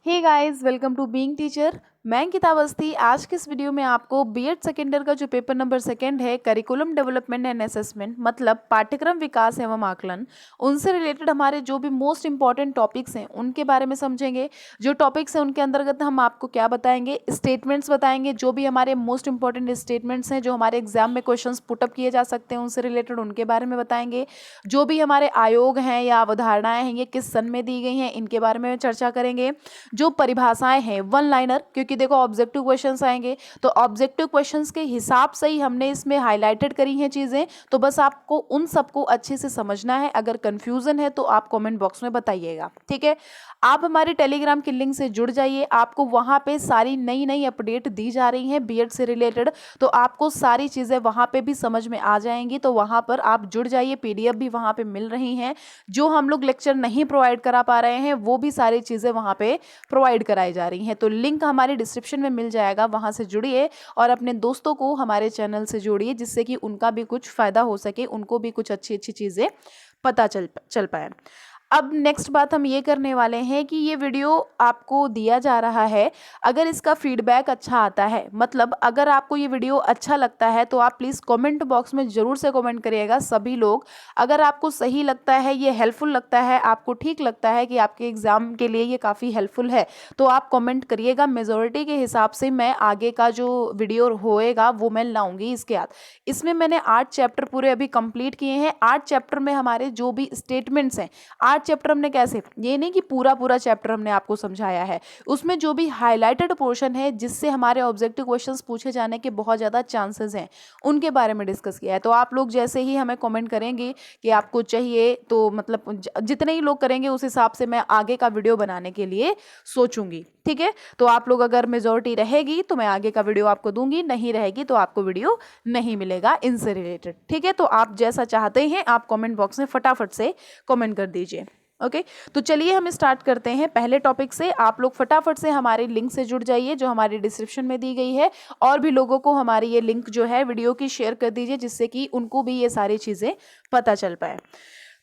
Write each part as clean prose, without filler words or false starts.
Hey guys, welcome to being teacher. मैं अंकिता अवस्थी। आज के इस वीडियो में आपको बीएड सेकेंड ईयर का जो पेपर नंबर 2 है, करिकुलम डेवलपमेंट एंड असेसमेंट, मतलब पाठ्यक्रम विकास एवं आकलन, उनसे रिलेटेड हमारे जो भी मोस्ट इंपॉर्टेंट टॉपिक्स हैं उनके बारे में समझेंगे। जो टॉपिक्स हैं उनके अंतर्गत हम आपको क्या बताएंगे, स्टेटमेंट्स बताएंगे, जो भी हमारे मोस्ट इंपॉर्टेंट स्टेटमेंट्स हैं जो हमारे एग्जाम में क्वेश्चन पुटअप किए जा सकते हैं उनसे रिलेटेड उनके बारे में बताएंगे। जो भी हमारे आयोग हैं या अवधारणाएं हैं ये किस सन में दी गई हैं इनके बारे में चर्चा करेंगे। जो परिभाषाएं हैं वन लाइनर, क्योंकि देखो ऑब्जेक्टिव क्वेश्चंस आएंगे तो ऑब्जेक्टिव क्वेश्चंस के हिसाब से ही हमने इसमें हाईलाइटेड करी हैं चीजें, तो बस आपको उन सबको अच्छे से समझना है। अगर कंफ्यूजन है तो आप कमेंट बॉक्स में बताइएगा, ठीक है। आप हमारे टेलीग्राम की लिंक से जुड़ जाइए, आपको वहां पे सारी नई नई अपडेट दी जा रही हैं बीएड से रिलेटेड, तो आपको सारी चीजें वहां पे भी समझ में आ जाएंगी। तो वहां पर आप जुड़ जाइए, पीडीएफ भी वहां पे मिल रही हैं। जो हम लोग लेक्चर नहीं प्रोवाइड करा पा रहे हैं वो भी सारी चीजें वहां पे प्रोवाइड कराई जा रही हैं। तो लिंक हमारे डिस्क्रिप्शन में मिल जाएगा, वहां से जुड़िए और अपने दोस्तों को हमारे चैनल से जोड़िए, जिससे कि उनका भी कुछ फायदा हो सके, उनको भी कुछ अच्छी अच्छी चीजें पता चल पाए। अब नेक्स्ट बात हम ये करने वाले हैं कि ये वीडियो आपको दिया जा रहा है, अगर इसका फीडबैक अच्छा आता है, मतलब अगर आपको ये वीडियो अच्छा लगता है तो आप प्लीज़ कमेंट बॉक्स में ज़रूर से कमेंट करिएगा सभी लोग। अगर आपको सही लगता है, ये हेल्पफुल लगता है, आपको ठीक लगता है कि आपके एग्ज़ाम के लिए ये काफ़ी हेल्पफुल है, तो आप कमेंट करिएगा। मेजॉरिटी के हिसाब से मैं आगे का जो वीडियो होएगा वो मैं लाऊंगी। इसके बाद इसमें मैंने 8 चैप्टर पूरे अभी कंप्लीट किए हैं। 8 चैप्टर में हमारे जो भी स्टेटमेंट्स हैं, 8 चैप्टर हमने कैसे, ये नहीं कि पूरा पूरा चैप्टर हमने आपको समझाया है, उसमें जो भी हाईलाइटेड पोर्शन है जिससे हमारे ऑब्जेक्टिव क्वेश्चंस पूछे जाने के बहुत ज़्यादा चांसेस हैं उनके बारे में डिस्कस किया है। तो आप लोग जैसे ही हमें कमेंट करेंगे कि आपको चाहिए, तो मतलब जितने ही लोग करेंगे उस हिसाब से मैं आगे का वीडियो बनाने के लिए सोचूंगी, ठीक है। तो आप लोग अगर मेजॉरिटी रहेगी तो मैं आगे का वीडियो आपको दूंगी, नहीं रहेगी तो आपको वीडियो नहीं मिलेगा इनसे रिलेटेड, ठीक है। तो आप जैसा चाहते हैं आप कमेंट बॉक्स में फटाफट से कमेंट कर दीजिए, ओके। तो चलिए हम स्टार्ट करते हैं पहले टॉपिक से। आप लोग फटाफट से हमारे लिंक से जुड़ जाइए जो हमारी डिस्क्रिप्शन में दी गई है, और भी लोगों को हमारी ये लिंक जो है वीडियो की शेयर कर दीजिए, जिससे कि उनको भी ये सारी चीज़ें पता चल पाए।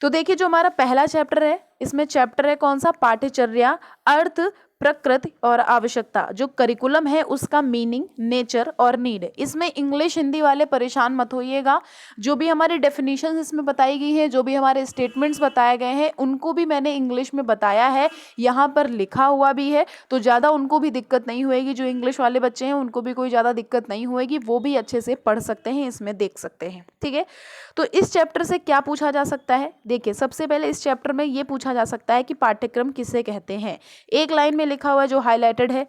तो देखिए जो हमारा पहला चैप्टर है, इसमें चैप्टर है कौन सा, पाठ्यचर्या, अर्थ, प्रकृति और आवश्यकता। जो करिकुलम है उसका मीनिंग, नेचर और नीड। इसमें इंग्लिश हिंदी वाले परेशान मत होइएगा। जो भी हमारी डेफिनेशन इसमें बताई गई है, जो भी हमारे स्टेटमेंट्स बताए गए हैं उनको भी मैंने इंग्लिश में बताया है, यहाँ पर लिखा हुआ भी है, तो ज़्यादा उनको भी दिक्कत नहीं होएगी। जो इंग्लिश वाले बच्चे हैं उनको भी कोई ज़्यादा दिक्कत नहीं होएगी, वो भी अच्छे से पढ़ सकते हैं, इसमें देख सकते हैं, ठीक है। तो इस चैप्टर से क्या पूछा जा सकता है, देखिए सबसे पहले इस चैप्टर में ये पूछा जा सकता है कि पाठ्यक्रम किसे कहते हैं। एक लाइन में लिखा हुआ है, जो हाईलाइटेड है,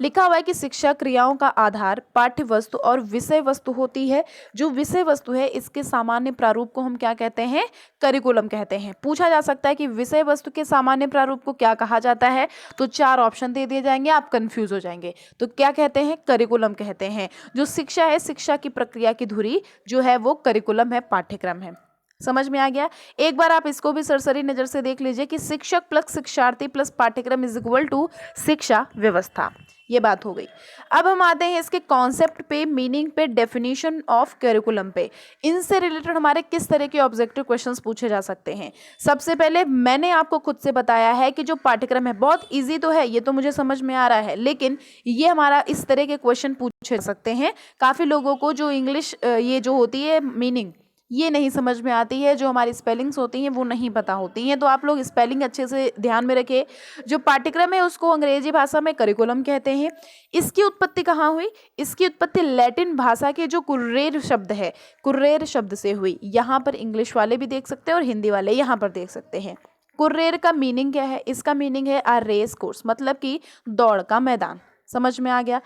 लिखा हुआ है कि शिक्षा क्रियाओं का आधार पाठ्य वस्तु और विषय वस्तु होती है। जो विषय वस्तु है इसके सामान्य प्रारूप को हम क्या कहते हैं, करिकुलम कहते हैं। पूछा जा सकता है कि विषय वस्तु के सामान्य प्रारूप को क्या कहा जाता है, तो 4 ऑप्शन दे दिए जाएंगे, आप कंफ्यूज हो जाएंगे। तो क्या कहते हैं, करिकुलम कहते हैं। जो शिक्षा है, शिक्षा की प्रक्रिया की धुरी जो है वो करिकुलम है, पाठ्यक्रम है। समझ में आ गया। एक बार आप इसको भी सरसरी नजर से देख लीजिए कि शिक्षक प्लस शिक्षार्थी प्लस पाठ्यक्रम इज इक्वल टू शिक्षा व्यवस्था। ये बात हो गई। अब हम आते हैं इसके कॉन्सेप्ट पे, मीनिंग पे, डेफिनेशन ऑफ करिकुलम पे। इनसे रिलेटेड हमारे किस तरह के ऑब्जेक्टिव क्वेश्चंस पूछे जा सकते हैं। सबसे पहले मैंने आपको खुद से बताया है कि जो पाठ्यक्रम है बहुत इजी तो है, ये तो मुझे समझ में आ रहा है, लेकिन ये हमारा इस तरह के क्वेश्चन पूछे जा सकते हैं। काफ़ी लोगों को जो इंग्लिश ये जो होती है मीनिंग, ये नहीं समझ में आती है, जो हमारी स्पेलिंग्स होती हैं वो नहीं पता होती हैं, तो आप लोग स्पेलिंग अच्छे से ध्यान में रखें। जो पाठ्यक्रम है उसको अंग्रेजी भाषा में करिकुलम कहते हैं। इसकी उत्पत्ति कहाँ हुई, इसकी उत्पत्ति लैटिन भाषा के जो कुर्रेर शब्द है, कुर्रेर शब्द से हुई। यहाँ पर इंग्लिश वाले भी देख सकते हैं और हिंदी वाले यहाँ पर देख सकते हैं। कुर्रेर का मीनिंग क्या है, इसका मीनिंग है आ रेस कोर्स, मतलब कि दौड़ का मैदान। समझ में आ गया।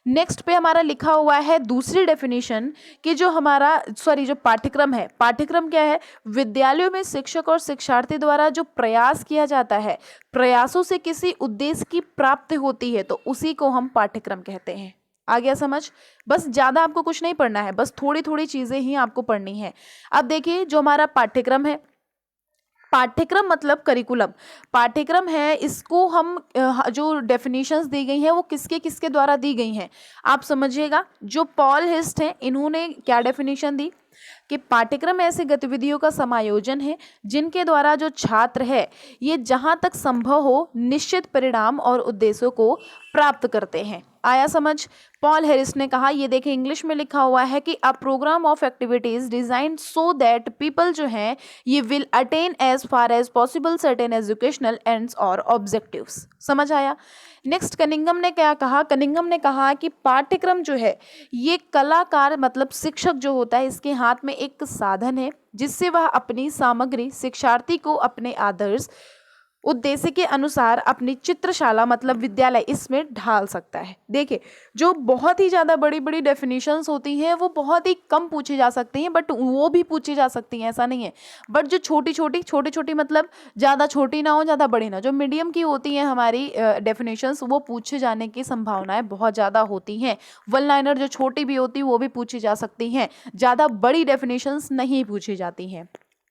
नेक्स्ट पे हमारा लिखा हुआ है दूसरी डेफिनेशन कि जो हमारा जो पाठ्यक्रम है, पाठ्यक्रम क्या है, विद्यालयों में शिक्षक और शिक्षार्थी द्वारा जो प्रयास किया जाता है, प्रयासों से किसी उद्देश्य की प्राप्ति होती है, तो उसी को हम पाठ्यक्रम कहते हैं। आ गया समझ। बस ज़्यादा आपको कुछ नहीं पढ़ना है, बस थोड़ी थोड़ी चीज़ें ही आपको पढ़नी है। अब देखिए जो हमारा पाठ्यक्रम है, पाठ्यक्रम मतलब करिकुलम, पाठ्यक्रम है, इसको हम जो डेफिनेशंस दी गई हैं वो किसके किसके द्वारा दी गई हैं आप समझिएगा। जो पॉल हिस्ट हैं इन्होंने क्या डेफिनेशन दी, कि पाठ्यक्रम ऐसी गतिविधियों का समायोजन है जिनके द्वारा जो छात्र है ये जहां तक संभव हो निश्चित परिणाम और उद्देश्यों को प्राप्त करते हैं। आया समझ? पॉल हैरिस ने कहा, ये देखें इंग्लिश में लिखा हुआ है कि a programme of activities design so that people जो हैं ये will attain as far as possible certain educational ends और ऑब्जेक्टिव्स। समझ आया? नेक्स्ट कनिंघम ने क्या कहा? कनिंघम ने कहा कि पाठ्यक्रम जो है ये कलाकार मतलब शिक्षक जो होता है इसके हाथ में एक साधन है जिससे वह अपनी सामग्री शिक्षार्थी को अपने आदर्श उद्देश्य के अनुसार अपनी चित्रशाला मतलब विद्यालय इसमें ढाल सकता है। देखिए जो बहुत ही ज़्यादा बड़ी बड़ी डेफिनेशंस होती हैं वो बहुत ही कम पूछी जा सकती हैं, बट वो भी पूछी जा सकती हैं, ऐसा नहीं है। बट जो छोटी छोटी मतलब ज़्यादा छोटी ना हो ज़्यादा बड़ी ना, जो मीडियम की होती हैं हमारी डेफिनेशंस वो पूछे जाने की संभावनाएं बहुत ज़्यादा होती हैं। वन लाइनर जो छोटी भी होती वो भी पूछी जा सकती हैं, ज़्यादा बड़ी डेफिनेशंस नहीं पूछी जाती हैं।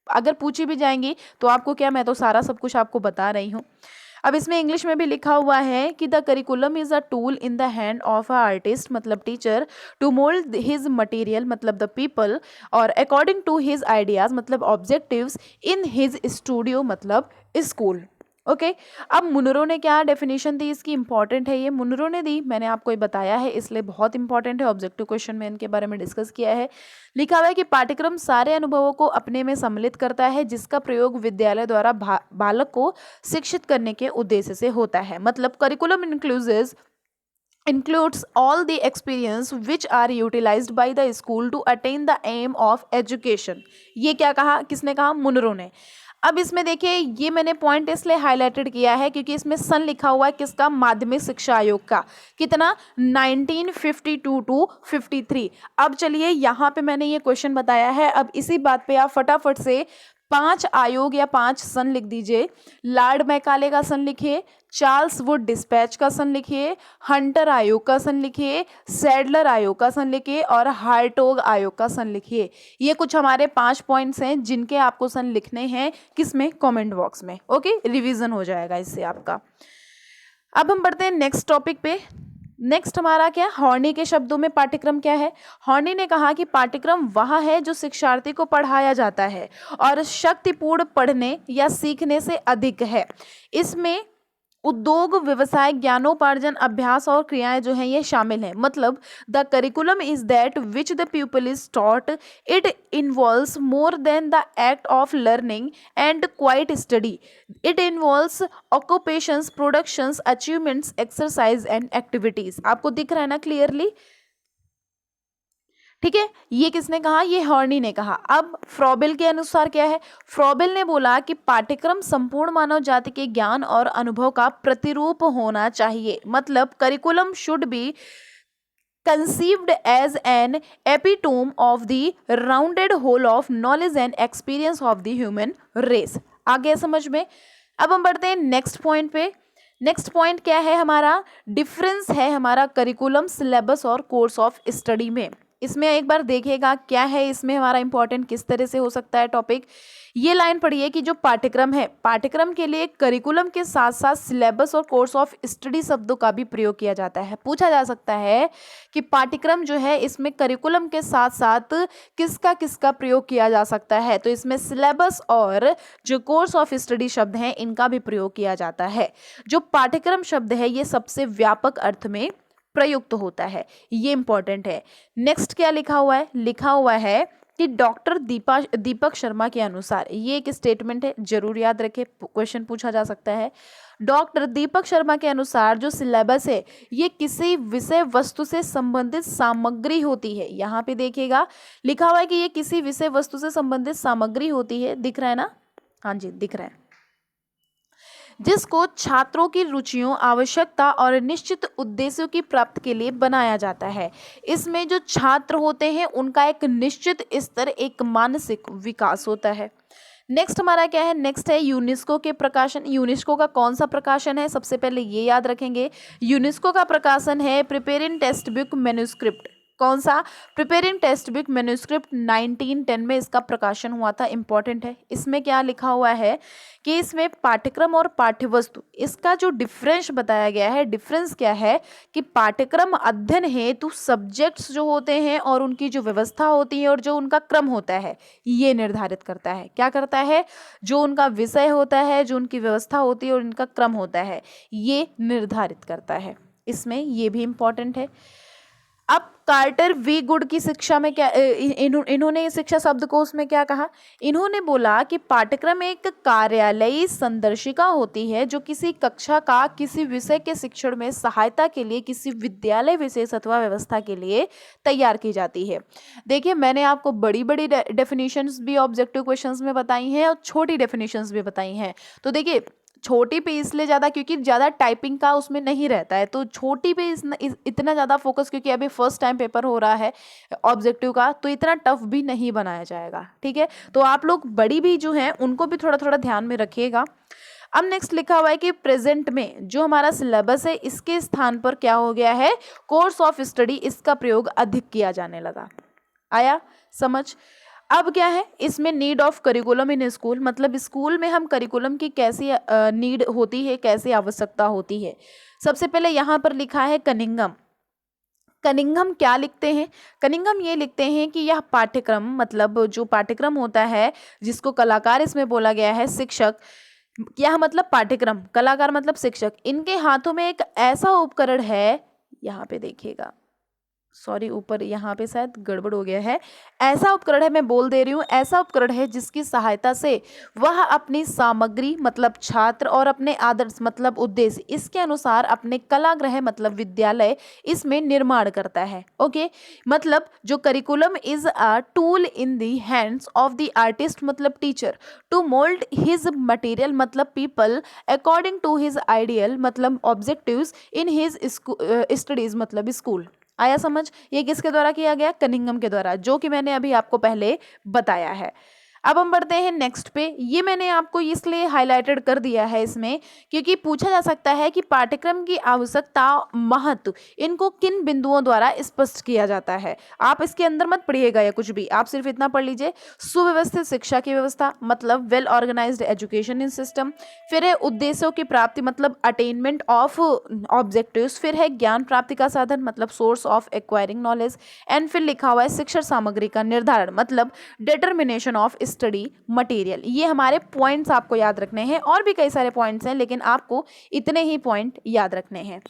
अगर पूछी भी जाएंगी तो आपको क्या, मैं तो सारा सब कुछ आपको बता रही हूँ। अब इसमें इंग्लिश में भी लिखा हुआ है कि the curriculum is a tool in the hand of a artist मतलब teacher to mould his material मतलब द पीपल और अकॉर्डिंग टू हिज आइडियाज मतलब ऑब्जेक्टिव्स इन हिज स्टूडियो मतलब स्कूल। ओके अब मुनरो ने क्या डेफिनेशन दी इसकी, इंपॉर्टेंट है ये, मुनरो ने दी, मैंने आपको ये बताया है इसलिए बहुत इंपॉर्टेंट है। ऑब्जेक्टिव क्वेश्चन में इनके बारे में डिस्कस किया है। लिखा हुआ है कि पाठ्यक्रम सारे अनुभवों को अपने में सम्मिलित करता है जिसका प्रयोग विद्यालय द्वारा बालक को शिक्षित करने के उद्देश्य से होता है। मतलब curriculum includes all the experience which are utilized by the school to attain the aim of education। ये क्या कहा, किसने कहा? मुनरो ने। अब इसमें देखिए ये मैंने पॉइंट इसलिए हाईलाइटेड किया है क्योंकि इसमें सन लिखा हुआ है किसका? माध्यमिक शिक्षा आयोग का। कितना? 1952 टू 53। अब चलिए यहाँ पे मैंने ये क्वेश्चन बताया है, अब इसी बात पे आप फटाफट से 5 आयोग या 5 सन लिख दीजिए। लॉर्ड मैकाले का सन लिखिए, चार्ल्स वुड डिस्पैच का सन लिखिए, हंटर आयोग का सन लिखिए, सैडलर आयोग का सन लिखिए और हार्टोग आयोग का सन लिखिए। ये कुछ हमारे 5 पॉइंट्स हैं जिनके आपको सन लिखने हैं, किसमें? कमेंट बॉक्स में। ओके रिवीजन हो जाएगा इससे आपका। अब हम बढ़ते हैं नेक्स्ट टॉपिक पे। नेक्स्ट हमारा क्या? हॉर्नी के शब्दों में पाठ्यक्रम क्या है? हॉर्नी ने कहा कि पाठ्यक्रम वह है जो शिक्षार्थी को पढ़ाया जाता है और शक्तिपूर्ण पढ़ने या सीखने से अधिक है। इसमें उद्योग व्यवसाय ज्ञानोपार्जन अभ्यास और क्रियाएं जो हैं ये शामिल हैं। मतलब the curriculum is that which the people is taught, it involves more than the act of learning and quite study, it involves occupations, productions, achievements, exercise and activities. आपको दिख रहा है ना क्लियरली? ठीक है, ये किसने कहा? ये हॉर्नी ने कहा। अब फ्रॉबेल के अनुसार क्या है? फ्रॉबेल ने बोला कि पाठ्यक्रम संपूर्ण मानव जाति के ज्ञान और अनुभव का प्रतिरूप होना चाहिए। मतलब curriculum should be conceived as an epitome of the rounded whole of knowledge and experience of the human race। आ गया समझ में? अब हम बढ़ते हैं नेक्स्ट पॉइंट पे। नेक्स्ट पॉइंट क्या है हमारा? डिफरेंस है हमारा करिकुलम, सिलेबस और कोर्स ऑफ स्टडी में। इसमें एक बार देखिएगा क्या है इसमें हमारा इंपॉर्टेंट, किस तरह से हो सकता है टॉपिक। ये लाइन पढ़िए कि जो पाठ्यक्रम है, पाठ्यक्रम के लिए करिकुलम के साथ साथ सिलेबस और कोर्स ऑफ स्टडी शब्दों का भी प्रयोग किया जाता है। पूछा जा सकता है कि पाठ्यक्रम जो है इसमें करिकुलम के साथ साथ किसका किसका प्रयोग किया जा सकता है, तो इसमें सिलेबस और जो कोर्स ऑफ स्टडी शब्द हैं इनका भी प्रयोग किया जाता है। जो पाठ्यक्रम शब्द है ये सबसे व्यापक अर्थ में प्रयुक्त होता है, ये इंपॉर्टेंट है। नेक्स्ट क्या लिखा हुआ है? लिखा हुआ है कि डॉक्टर दीपक शर्मा के अनुसार, ये एक स्टेटमेंट है, जरूर याद रखें, क्वेश्चन पूछा जा सकता है। डॉक्टर दीपक शर्मा के अनुसार जो सिलेबस है ये किसी विषय वस्तु से संबंधित सामग्री होती है। यहाँ पे देखिएगा लिखा हुआ है कि ये किसी विषय वस्तु से संबंधित सामग्री होती है। दिख रहा है ना? हाँ जी दिख रहा है। जिसको छात्रों की रुचियों, आवश्यकता और निश्चित उद्देश्यों की प्राप्ति के लिए बनाया जाता है। इसमें जो छात्र होते हैं उनका एक निश्चित स्तर, एक मानसिक विकास होता है। नेक्स्ट हमारा क्या है? नेक्स्ट है यूनेस्को के प्रकाशन। यूनेस्को का कौन सा प्रकाशन है? सबसे पहले ये याद रखेंगे, यूनेस्को का प्रकाशन है प्रिपेयरिंग टेक्स्ट बुक मैन्युस्क्रिप्ट। कौन सा? प्रिपेयरिंग टेक्स्ट बुक मैन्युस्क्रिप्ट 1910 में इसका प्रकाशन हुआ था। इंपॉर्टेंट है। इसमें क्या लिखा हुआ है कि इसमें पाठ्यक्रम और पाठ्यवस्तु, इसका जो डिफरेंस बताया गया है, डिफरेंस क्या है कि पाठ्यक्रम अध्ययन हेतु सब्जेक्ट्स जो होते हैं और उनकी जो व्यवस्था होती है और जो उनका क्रम होता है, ये निर्धारित करता है। क्या करता है? जो उनका विषय होता है, जो उनकी व्यवस्था होती है और उनका क्रम होता है, ये निर्धारित करता है। इसमें ये भी इंपॉर्टेंट है। अब कार्टर वी गुड की शिक्षा में क्या इन्होंने शिक्षा शब्द को उसमें क्या कहा? इन्होंने बोला कि पाठ्यक्रम एक कार्यालयी संदर्शिका होती है जो किसी कक्षा का किसी विषय के शिक्षण में सहायता के लिए किसी विद्यालय विशेष अथवा व्यवस्था के लिए तैयार की जाती है। देखिए, मैंने आपको बड़ी बड़ी डेफिनेशंस भी ऑब्जेक्टिव क्वेश्चंस में बताई हैं और छोटी डेफिनेशंस भी बताई हैं। तो देखिए, छोटी पे इसलिए ज़्यादा क्योंकि ज़्यादा टाइपिंग का उसमें नहीं रहता है, तो छोटी पे इतना ज़्यादा फोकस, क्योंकि अभी फर्स्ट टाइम पेपर हो रहा है ऑब्जेक्टिव का, तो इतना टफ भी नहीं बनाया जाएगा। ठीक है, तो आप लोग बड़ी भी जो हैं उनको भी थोड़ा थोड़ा ध्यान में रखिएगा। अब नेक्स्ट लिखा हुआ है कि प्रेजेंट में जो हमारा सिलेबस है, इसके स्थान पर क्या हो गया है? कोर्स ऑफ स्टडी, इसका प्रयोग अधिक किया जाने लगा। आया समझ? अब क्या है इसमें? Need of curriculum in school, मतलब स्कूल में हम करिकुलम की कैसी नीड होती है, कैसी आवश्यकता होती है। सबसे पहले यहाँ पर लिखा है कनिंघम। कनिंघम क्या लिखते हैं? कनिंघम ये लिखते हैं कि यह पाठ्यक्रम, मतलब जो पाठ्यक्रम होता है जिसको कलाकार इसमें बोला गया है, शिक्षक, यह मतलब पाठ्यक्रम, कलाकार मतलब शिक्षक, इनके हाथों में एक ऐसा उपकरण है, यहाँ पे देखिएगा, सॉरी ऊपर यहाँ पे शायद गड़बड़ हो गया है, ऐसा उपकरण है, मैं बोल दे रही हूँ, ऐसा उपकरण है जिसकी सहायता से वह अपनी सामग्री मतलब छात्र और अपने आदर्श मतलब उद्देश्य, इसके अनुसार अपने कलागृह मतलब विद्यालय इसमें निर्माण करता है। ओके, मतलब जो curriculum is a tool in the hands of the artist मतलब teacher to mould his material मतलब people according to his ideal मतलब ऑब्जेक्टिव्स इन हिज स्टडीज मतलब स्कूल। आया समझ? ये किसके द्वारा किया गया? कनिंघम के द्वारा, जो कि मैंने अभी आपको पहले बताया है। अब हम बढ़ते हैं नेक्स्ट पे। ये मैंने आपको इसलिए हाईलाइटेड कर दिया है इसमें क्योंकि पूछा जा सकता है कि पाठ्यक्रम की आवश्यकता, महत्व, इनको किन बिंदुओं द्वारा स्पष्ट किया जाता है। आप इसके अंदर मत पढ़िएगा या कुछ भी, आप सिर्फ इतना पढ़ लीजिए, सुव्यवस्थित शिक्षा की व्यवस्था मतलब well organised education in system, फिर है उद्देश्यों की प्राप्ति मतलब अटेनमेंट ऑफ ऑब्जेक्टिव्स, फिर है ज्ञान प्राप्ति का साधन मतलब source of acquiring knowledge, and फिर लिखा हुआ है शिक्षण सामग्री का निर्धारण मतलब डिटर्मिनेशन ऑफ स्टडी मटेरियल। ये हमारे पॉइंट्स आपको याद रखने हैं, और भी कई सारे पॉइंट्स हैं लेकिन आपको इतने ही पॉइंट याद रखने हैं।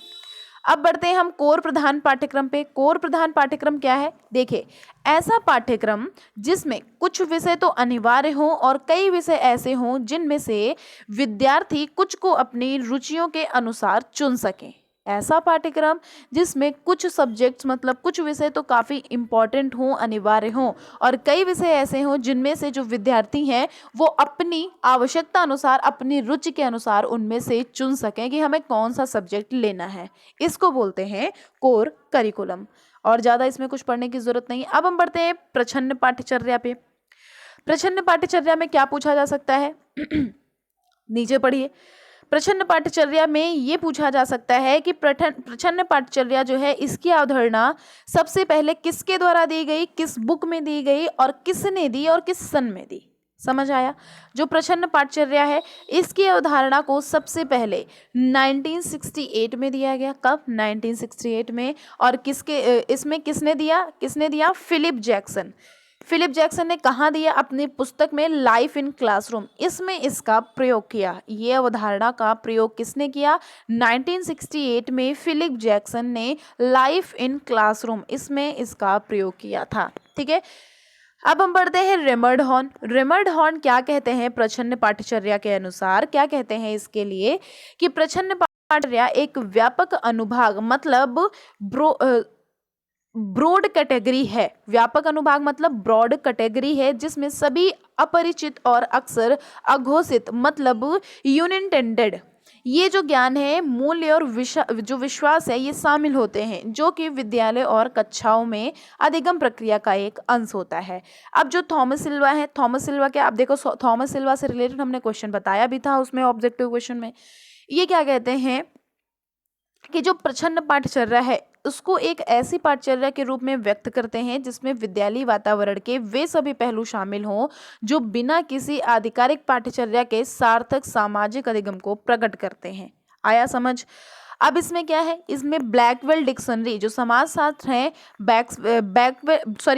अब बढ़ते हैं हम कोर प्रधान पाठ्यक्रम पे। कोर प्रधान पाठ्यक्रम क्या है? देखिए, ऐसा पाठ्यक्रम जिसमें कुछ विषय तो अनिवार्य हों और कई विषय ऐसे हों जिनमें से विद्यार्थी कुछ को अपनी रुचियों के अनुसार चुन सकें। ऐसा पाठ्यक्रम जिसमें कुछ सब्जेक्ट्स मतलब कुछ विषय तो काफ़ी इम्पॉर्टेंट हों, अनिवार्य हों, और कई विषय ऐसे हों जिनमें से जो विद्यार्थी हैं वो अपनी आवश्यकता अनुसार, अपनी रुचि के अनुसार उनमें से चुन सकें कि हमें कौन सा सब्जेक्ट लेना है। इसको बोलते हैं कोर करिकुलम, और ज़्यादा इसमें कुछ पढ़ने की ज़रूरत नहीं। अब हम बढ़ते हैं प्रछन्न पाठ्यचर्या पे। प्रछन्न पाठ्यचर्या में क्या पूछा जा सकता है? नीचे पढ़िए। प्रछन्न पाठ्यचर्या में ये पूछा जा सकता है कि प्रछन्न पाठ्यचर्या जो है, इसकी अवधारणा सबसे पहले किसके द्वारा दी गई, किस बुक में दी गई और किसने दी और किस सन में दी। समझ आया? जो प्रछन्न पाठ्यचर्या है इसकी अवधारणा को सबसे पहले 1968 में दिया गया। कब? 1968 में। और इसमें किसने दिया? Philip Jackson. फिलिप जैक्सन ने कहाँ दिया? अपनी पुस्तक में लाइफ इन क्लासरूम, इसमें इसका प्रयोग किया। ये अवधारणा का प्रयोग किसने किया? 1968 में फिलिप जैक्सन ने लाइफ इन क्लासरूम, इसमें इसका प्रयोग किया था। ठीक है, अब हम बढ़ते हैं रेमंड हॉर्न। रेमंड हॉर्न क्या कहते हैं प्रछन्न पाठ्यचर्या के अनुसार? क्या कहते हैं इसके लिए कि प्रछन्न पाठ्यचर्या एक व्यापक अनुभाग मतलब ब्रॉड कैटेगरी है। व्यापक अनुभाग मतलब ब्रॉड कैटेगरी है जिसमें सभी अपरिचित और अक्सर अघोषित मतलब यूनिटेंडेड ये जो ज्ञान है, मूल्य और जो विश्वास है, ये शामिल होते हैं, जो कि विद्यालय और कक्षाओं में अधिगम प्रक्रिया का एक अंश होता है। अब जो थॉमस सिल्वा है, थॉमस सिल्वा क्या, आप देखो थॉमस सिल्वा से रिलेटेड हमने क्वेश्चन बताया भी था उसमें ऑब्जेक्टिव क्वेश्चन में। ये क्या कहते हैं कि जो प्रछन्न पाठ्यचर्या है उसको एक ऐसी पाठचर्या के रूप में व्यक्त करते हैं जिसमें विद्यालयी वातावरण के वे सभी पहलू शामिल हों जो बिना किसी आधिकारिक पाठचर्या के सार्थक सामाजिक अधिगम को प्रकट करते हैं। आया समझ? अब इसमें क्या है, इसमें ब्लैकवेल डिक्शनरी जो समाजशास्त्र है,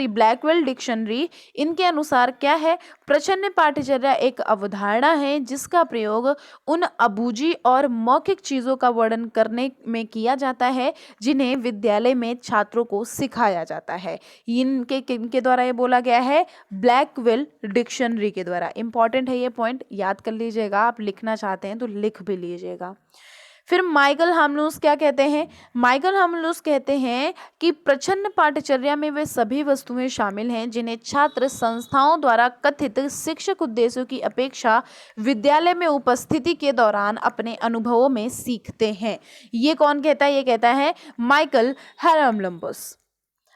ब्लैकवेल डिक्शनरी, इनके अनुसार क्या है, प्रच्छन्न पाठचर्या एक अवधारणा है जिसका प्रयोग उन अबूझी और मौखिक चीजों का वर्णन करने में किया जाता है जिन्हें विद्यालय में छात्रों को सिखाया जाता है। किनके द्वारा ये बोला गया है? ब्लैकवेल डिक्शनरी के द्वारा। इंपॉर्टेंट है ये पॉइंट, याद कर लीजिएगा, आप लिखना चाहते हैं तो लिख भी लीजिएगा। फिर माइकल हार्मोनिउस क्या कहते हैं? माइकल हार्मोनिउस कहते हैं कि प्रच्छन्न पाठचर्या में वे सभी वस्तुएं शामिल हैं जिन्हें छात्र संस्थाओं द्वारा कथित शिक्षक उद्देश्यों की अपेक्षा विद्यालय में उपस्थिति के दौरान अपने अनुभवों में सीखते हैं। ये कौन कहता है? ये कहता है माइकल हार्मोनिउस।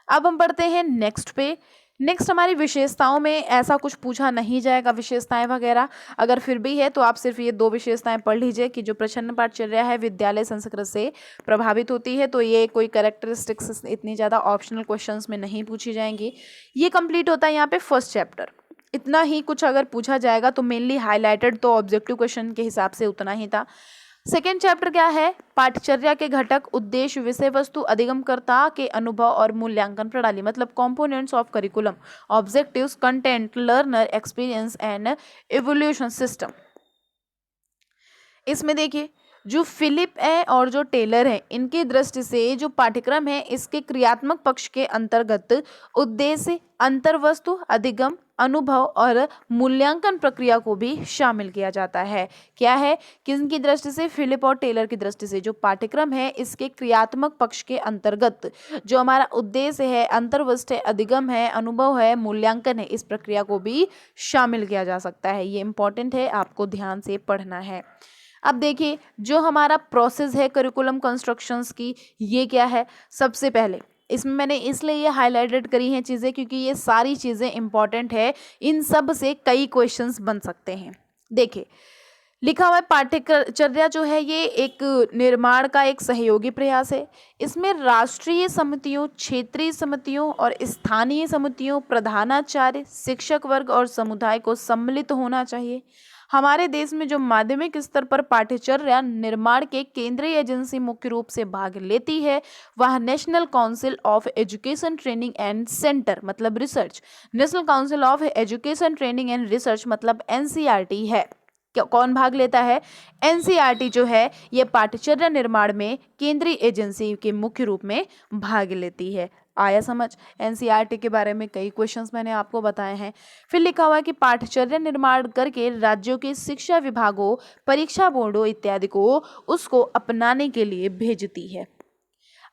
अब हम बढ़ते हैं नेक्स्ट पे। नेक्स्ट हमारी विशेषताओं में ऐसा कुछ पूछा नहीं जाएगा, विशेषताएं वगैरह अगर फिर भी है तो आप सिर्फ ये 2 विशेषताएं पढ़ लीजिए कि जो प्रच्छन्न पाठचर्या है विद्यालय संस्कृत से प्रभावित होती है, तो ये कोई कैरेक्टरिस्टिक्स इतनी ज़्यादा ऑप्शनल क्वेश्चंस में नहीं पूछी जाएंगी। ये कंप्लीट होता है यहाँ पे फर्स्ट चैप्टर। इतना ही कुछ अगर पूछा जाएगा तो मेनली हाईलाइटेड तो ऑब्जेक्टिव क्वेश्चन के हिसाब से उतना ही था। सेकेंड चैप्टर क्या है? पाठचर्या के घटक, उद्देश्य, विषय वस्तु, अधिगमकर्ता के अनुभव और मूल्यांकन प्रणाली, मतलब components of curriculum, objectives, content, learner experience and evolution system. इसमें देखिए जो फिलिप है और जो टेलर है, इनकी दृष्टि से जो पाठ्यक्रम है इसके क्रियात्मक पक्ष के अंतर्गत उद्देश्य, अंतर्वस्तु, अधिगम, अनुभव और मूल्यांकन प्रक्रिया को भी शामिल किया जाता है। क्या है? किसकी दृष्टि से? फिलिप और टेलर की दृष्टि से जो पाठ्यक्रम है इसके क्रियात्मक पक्ष के अंतर्गत जो हमारा उद्देश्य है, अंतर्वस्तु है, अधिगम है, अनुभव है, मूल्यांकन है, इस प्रक्रिया को भी शामिल किया जा सकता है। ये इंपॉर्टेंट है, आपको ध्यान से पढ़ना है। अब देखिए जो हमारा प्रोसेस है करिकुलम कंस्ट्रक्शंस की, ये क्या है? सबसे पहले इसमें मैंने इसलिए ये हाईलाइटेड करी हैं चीज़ें क्योंकि ये सारी चीज़ें इंपॉर्टेंट है, इन सब से कई क्वेश्चंस बन सकते हैं। देखिए लिखा हुआ है पाठ्यचर्या जो है ये एक निर्माण का एक सहयोगी प्रयास है। इसमें राष्ट्रीय समितियों, क्षेत्रीय समितियों और स्थानीय समितियों, प्रधानाचार्य, शिक्षक वर्ग और समुदाय को सम्मिलित होना चाहिए। हमारे देश में जो माध्यमिक स्तर पर पाठ्यचर्या निर्माण के केंद्रीय एजेंसी मुख्य रूप से भाग लेती है वह national council of education training and centre मतलब research, national council of education training and research मतलब एनसीईआरटी है। कौन भाग लेता है? एनसीईआरटी जो है ये पाठ्यचर्या निर्माण में केंद्रीय एजेंसी के मुख्य रूप में भाग लेती है। आया समझ? एनसीईआरटी के बारे में कई क्वेश्चंस मैंने आपको बताए हैं। फिर लिखा हुआ है कि पाठ्यचर्या निर्माण करके राज्यों के शिक्षा विभागों, परीक्षा बोर्डों इत्यादि को उसको अपनाने के लिए भेजती है।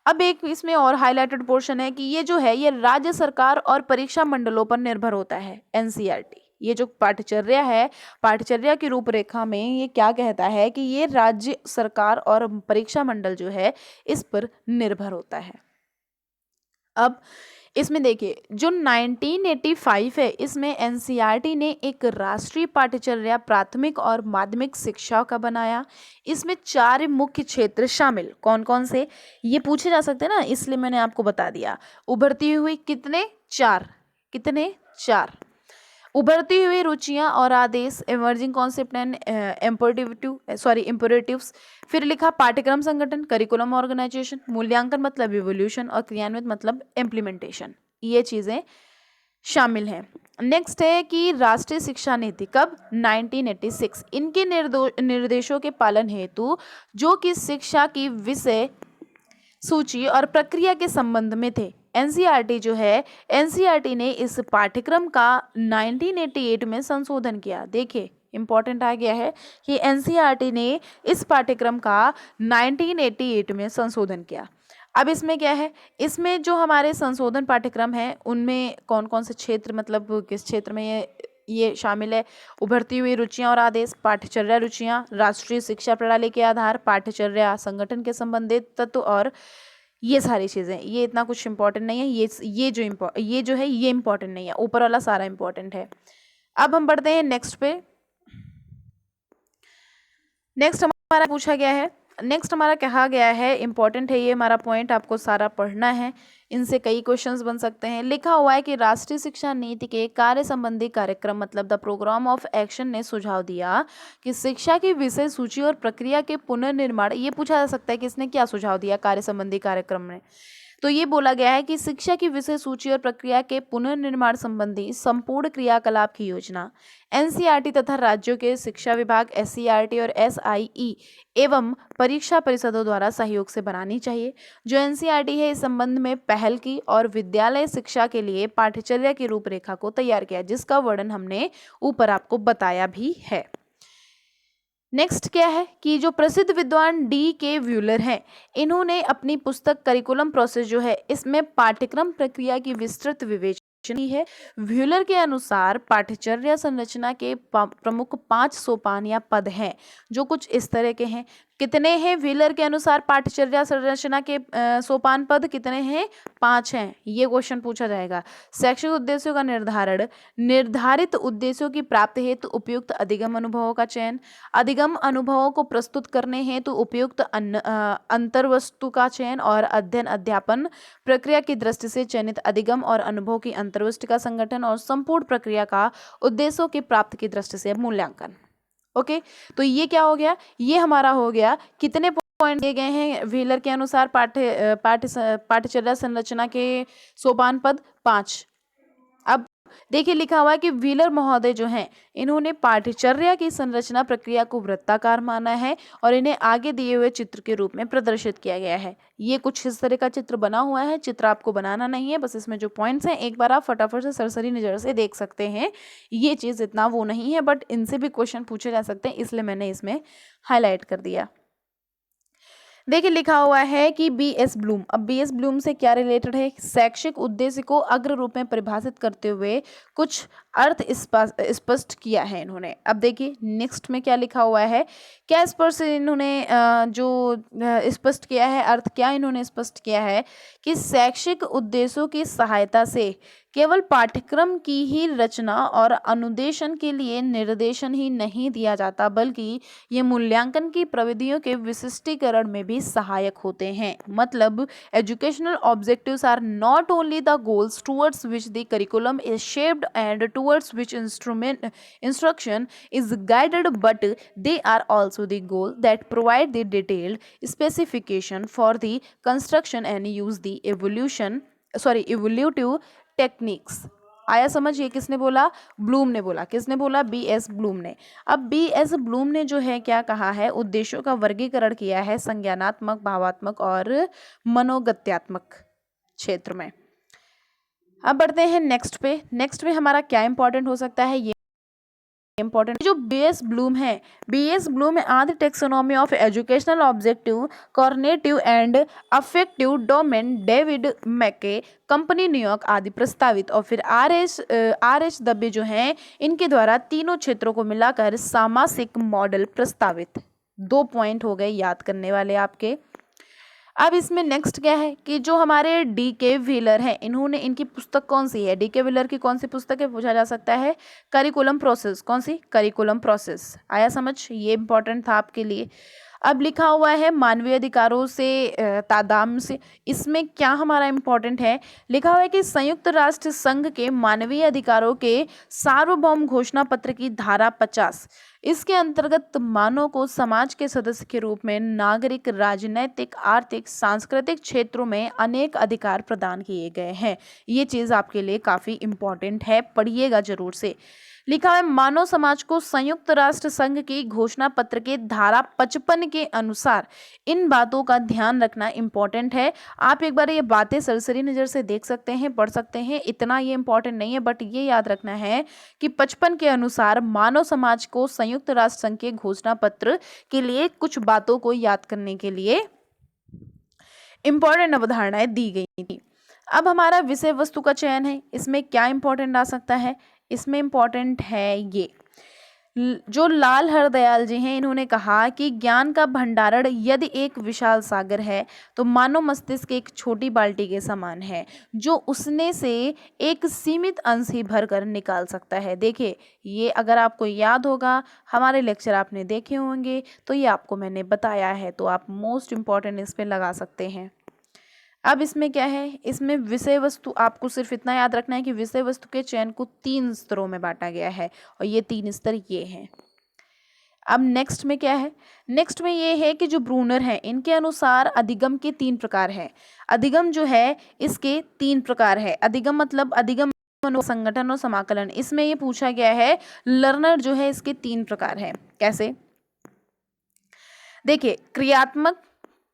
अब एक इसमें और हाईलाइटेड पोर्शन है कि ये जो है ये राज्य सरकार और परीक्षा मंडलों पर निर्भर होता है। एनसीईआरटी ये जो पाठ्यचर्या है, पाठ्यचर्या की रूपरेखा में ये क्या कहता है कि ये राज्य सरकार और परीक्षा मंडल जो है इस पर निर्भर होता है। अब इसमें देखिए जो 1985 है इसमें एनसीईआरटी ने एक राष्ट्रीय पाठ्यचर्या प्राथमिक और माध्यमिक शिक्षा का बनाया। इसमें 4 मुख्य क्षेत्र शामिल, कौन कौन से ये पूछे जा सकते हैं ना, इसलिए मैंने आपको बता दिया। उभरती हुई कितने? 4। कितने? 4। उभरती हुई रुचियां और आदेश, इमर्जिंग कॉन्सेप्ट एंड इम्पेरेटिव्स। फिर लिखा पाठ्यक्रम संगठन, करिकुलम ऑर्गेनाइजेशन, मूल्यांकन मतलब इवोल्यूशन और क्रियान्वित मतलब इम्प्लीमेंटेशन, ये चीज़ें शामिल हैं। नेक्स्ट है कि राष्ट्रीय शिक्षा नीति कब? 1986। इनके निर्देशों के पालन हेतु जो कि शिक्षा की विषय सूची और प्रक्रिया के संबंध में थे, एनसीईआरटी जो है एनसीईआरटी ने इस पाठ्यक्रम का 1988 में संशोधन किया। देखिए इंपॉर्टेंट आ गया है कि एनसीईआरटी ने इस पाठ्यक्रम का 1988 में संशोधन किया। अब इसमें क्या है? इसमें जो हमारे संशोधन पाठ्यक्रम है उनमें कौन कौन से क्षेत्र, मतलब किस क्षेत्र में ये शामिल है? उभरती हुई रुचियां और आदेश, पाठ्यचर्या रुचियां, राष्ट्रीय शिक्षा प्रणाली के आधार, पाठ्यचर्या संगठन के संबंधित तत्व और ये सारी चीज़ें। ये इतना कुछ इंपॉर्टेंट नहीं है, ये जो है ये इंपॉर्टेंट नहीं है, ऊपर वाला सारा इंपॉर्टेंट है। अब हम बढ़ते हैं नेक्स्ट पे। नेक्स्ट हमारा पूछा गया है नेक्स्ट हमारा कहा गया है, इंपॉर्टेंट है ये हमारा पॉइंट, आपको सारा पढ़ना है, इनसे कई क्वेश्चंस बन सकते हैं। लिखा हुआ है कि राष्ट्रीय शिक्षा नीति के कार्य संबंधी कार्यक्रम मतलब द प्रोग्राम ऑफ एक्शन ने सुझाव दिया कि शिक्षा की विषय सूची और प्रक्रिया के पुनर्निर्माण, ये पूछा जा सकता है कि इसने क्या सुझाव दिया कार्य संबंधी कार्यक्रम में। तो ये बोला गया है कि शिक्षा की विषय सूची और प्रक्रिया के पुनर्निर्माण संबंधी संपूर्ण क्रियाकलाप की योजना एनसीईआरटी तथा राज्यों के शिक्षा विभाग एससीईआरटी और एसआईई एवं परीक्षा परिषदों द्वारा सहयोग से बनानी चाहिए। जो एनसीईआरटी है इस संबंध में पहल की और विद्यालय शिक्षा के लिए पाठ्यचर्या की रूपरेखा को तैयार किया, जिसका वर्णन हमने ऊपर आपको बताया भी है। नेक्स्ट क्या है कि जो प्रसिद्ध विद्वान D.K. व्यूलर हैं, इन्होंने अपनी पुस्तक करिकुलम प्रोसेस जो है इसमें पाठ्यक्रम प्रक्रिया की विस्तृत विवेचना की है। व्यूलर के अनुसार पाठ्यचर्या संरचना के प्रमुख 5 सोपान या पद हैं, जो कुछ इस तरह के हैं। कितने हैं व्हीलर के अनुसार पाठ्यचर्या संरचना के सोपान पद कितने हैं? 5 हैं। ये क्वेश्चन पूछा जाएगा। शैक्षिक उद्देश्यों का निर्धारण, निर्धारित उद्देश्यों की प्राप्ति हेतु उपयुक्त अधिगम अनुभवों का चयन, अधिगम अनुभवों को प्रस्तुत करने हेतु उपयुक्त अंतर्वस्तु का चयन और अध्ययन अध्यापन प्रक्रिया की दृष्टि से चयनित अधिगम और अनुभव की अंतर्वस्तु का संगठन और संपूर्ण प्रक्रिया का उद्देश्यों की प्राप्ति की दृष्टि से मूल्यांकन। ओके, तो ये क्या हो गया? ये हमारा हो गया कितने पॉइंट दिए गए हैं व्हीलर के अनुसार पाठ्यचर्या संरचना के सोपान पद 5। अब देखिए लिखा हुआ है कि व्हीलर महोदय जो हैं इन्होंने पाठ्यचर्या की संरचना प्रक्रिया को वृत्ताकार माना है और इन्हें आगे दिए हुए चित्र के रूप में प्रदर्शित किया गया है। ये कुछ इस तरह का चित्र बना हुआ है। चित्र आपको बनाना नहीं है, बस इसमें जो पॉइंट्स हैं एक बार आप फटाफट से सरसरी नज़र से देख सकते हैं। ये चीज़ इतना वो नहीं है, बट इनसे भी क्वेश्चन पूछे जा सकते हैं, इसलिए मैंने इसमें हाईलाइट कर दिया। देखिए लिखा हुआ है कि B.S. ब्लूम। अब B.S. ब्लूम से क्या रिलेटेड है? शैक्षिक उद्देश्य को अग्र रूप में परिभाषित करते हुए कुछ अर्थ स्पष्ट किया है इन्होंने। अब देखिए नेक्स्ट में क्या लिखा हुआ है, क्या स्पष्ट इन्होंने स्पष्ट किया है, अर्थ क्या इन्होंने स्पष्ट किया है कि शैक्षिक उद्देश्यों की सहायता से केवल पाठ्यक्रम की ही रचना और अनुदेशन के लिए निर्देशन ही नहीं दिया जाता, बल्कि ये मूल्यांकन की प्रविधियों के विशिष्टीकरण में भी सहायक होते हैं। मतलब educational objectives are not only the goals towards which the curriculum is shaped and towards which instruction is guided, but they are also the goal that provide the detailed specification for the construction and use the evolutive techniques. आया समझ? ये किसने बोला? Bloom ने बोला। किसने बोला? B.S. Bloom ने। अब B.S. ब्लूम ने जो है क्या कहा है, उद्देश्यों का वर्गीकरण किया है संज्ञानात्मक, भावात्मक और मनोगत्यात्मक क्षेत्र में। अब बढ़ते हैं नेक्स्ट पे। नेक्स्ट पे हमारा क्या इंपॉर्टेंट हो सकता है, ये इंपॉर्टेंट जो B.S. ब्लूम है, B.S. Bloom are the taxonomy of educational objective cognitive and affective domain, David McKay company New York आदि प्रस्तावित, और फिर R.H. दबे जो हैं इनके द्वारा तीनों क्षेत्रों को मिलाकर सामासिक मॉडल प्रस्तावित। 2 पॉइंट हो गए याद करने वाले आपके। अब इसमें नेक्स्ट क्या है कि जो हमारे D.K. व्हीलर हैं, इन्होंने, इनकी पुस्तक कौन सी है? D.K. व्हीलर की कौन सी पुस्तक है पूछा जा सकता है? Curriculum process. कौन सी? Curriculum process. आया समझ? ये इंपॉर्टेंट था आपके लिए। अब लिखा हुआ है मानवीय अधिकारों से तादाम से, इसमें क्या हमारा इंपॉर्टेंट है? लिखा हुआ है कि संयुक्त राष्ट्र संघ के मानवीय अधिकारों के सार्वभौम घोषणा पत्र की धारा 50, इसके अंतर्गत मानव को समाज के सदस्य के रूप में नागरिक, राजनैतिक, आर्थिक, सांस्कृतिक क्षेत्रों में अनेक अधिकार प्रदान किए गए हैं। ये चीज़ आपके लिए काफ़ी इम्पॉर्टेंट है, पढ़िएगा जरूर से। लिखा है मानव समाज को संयुक्त राष्ट्र संघ की घोषणा पत्र के धारा 55 के अनुसार इन बातों का ध्यान रखना इम्पोर्टेंट है। आप एक बार ये बातें सरसरी नज़र से देख सकते हैं, पढ़ सकते हैं, इतना ये इम्पोर्टेंट नहीं है, बट ये याद रखना है कि 55 के अनुसार मानव समाज को संयुक्त राष्ट्र संघ के घोषणा पत्र के लिए कुछ बातों को याद करने के लिए इम्पोर्टेंट अवधारणाएं दी गई थी। अब हमारा विषय वस्तु का चयन है, इसमें क्या इंपॉर्टेंट आ सकता है? इसमें इंपॉर्टेंट है ये जो लाल हरदयाल जी हैं, इन्होंने कहा कि ज्ञान का भंडारण यदि एक विशाल सागर है तो मानव मस्तिष्क एक छोटी बाल्टी के समान है, जो उसने से एक सीमित अंश ही भर कर निकाल सकता है। देखिए, ये अगर आपको याद होगा, हमारे लेक्चर आपने देखे होंगे, तो ये आपको मैंने बताया है, तो आप मोस्ट इम्पॉर्टेंट इस पे लगा सकते हैं। अब इसमें क्या है, इसमें विषय वस्तु आपको सिर्फ इतना याद रखना है कि विषय वस्तु के चयन को 3 स्तरों में बांटा गया है, और ये 3 स्तर ये हैं। अब नेक्स्ट में क्या है, नेक्स्ट में ये है कि जो ब्रूनर हैं, इनके अनुसार अधिगम के 3 प्रकार हैं। अधिगम जो है इसके 3 प्रकार है। अधिगम मतलब अधिगम, संगठन और समाकलन। इसमें ये पूछा गया है, लर्नर जो है इसके 3 प्रकार हैं। कैसे, देखिए, क्रियात्मक,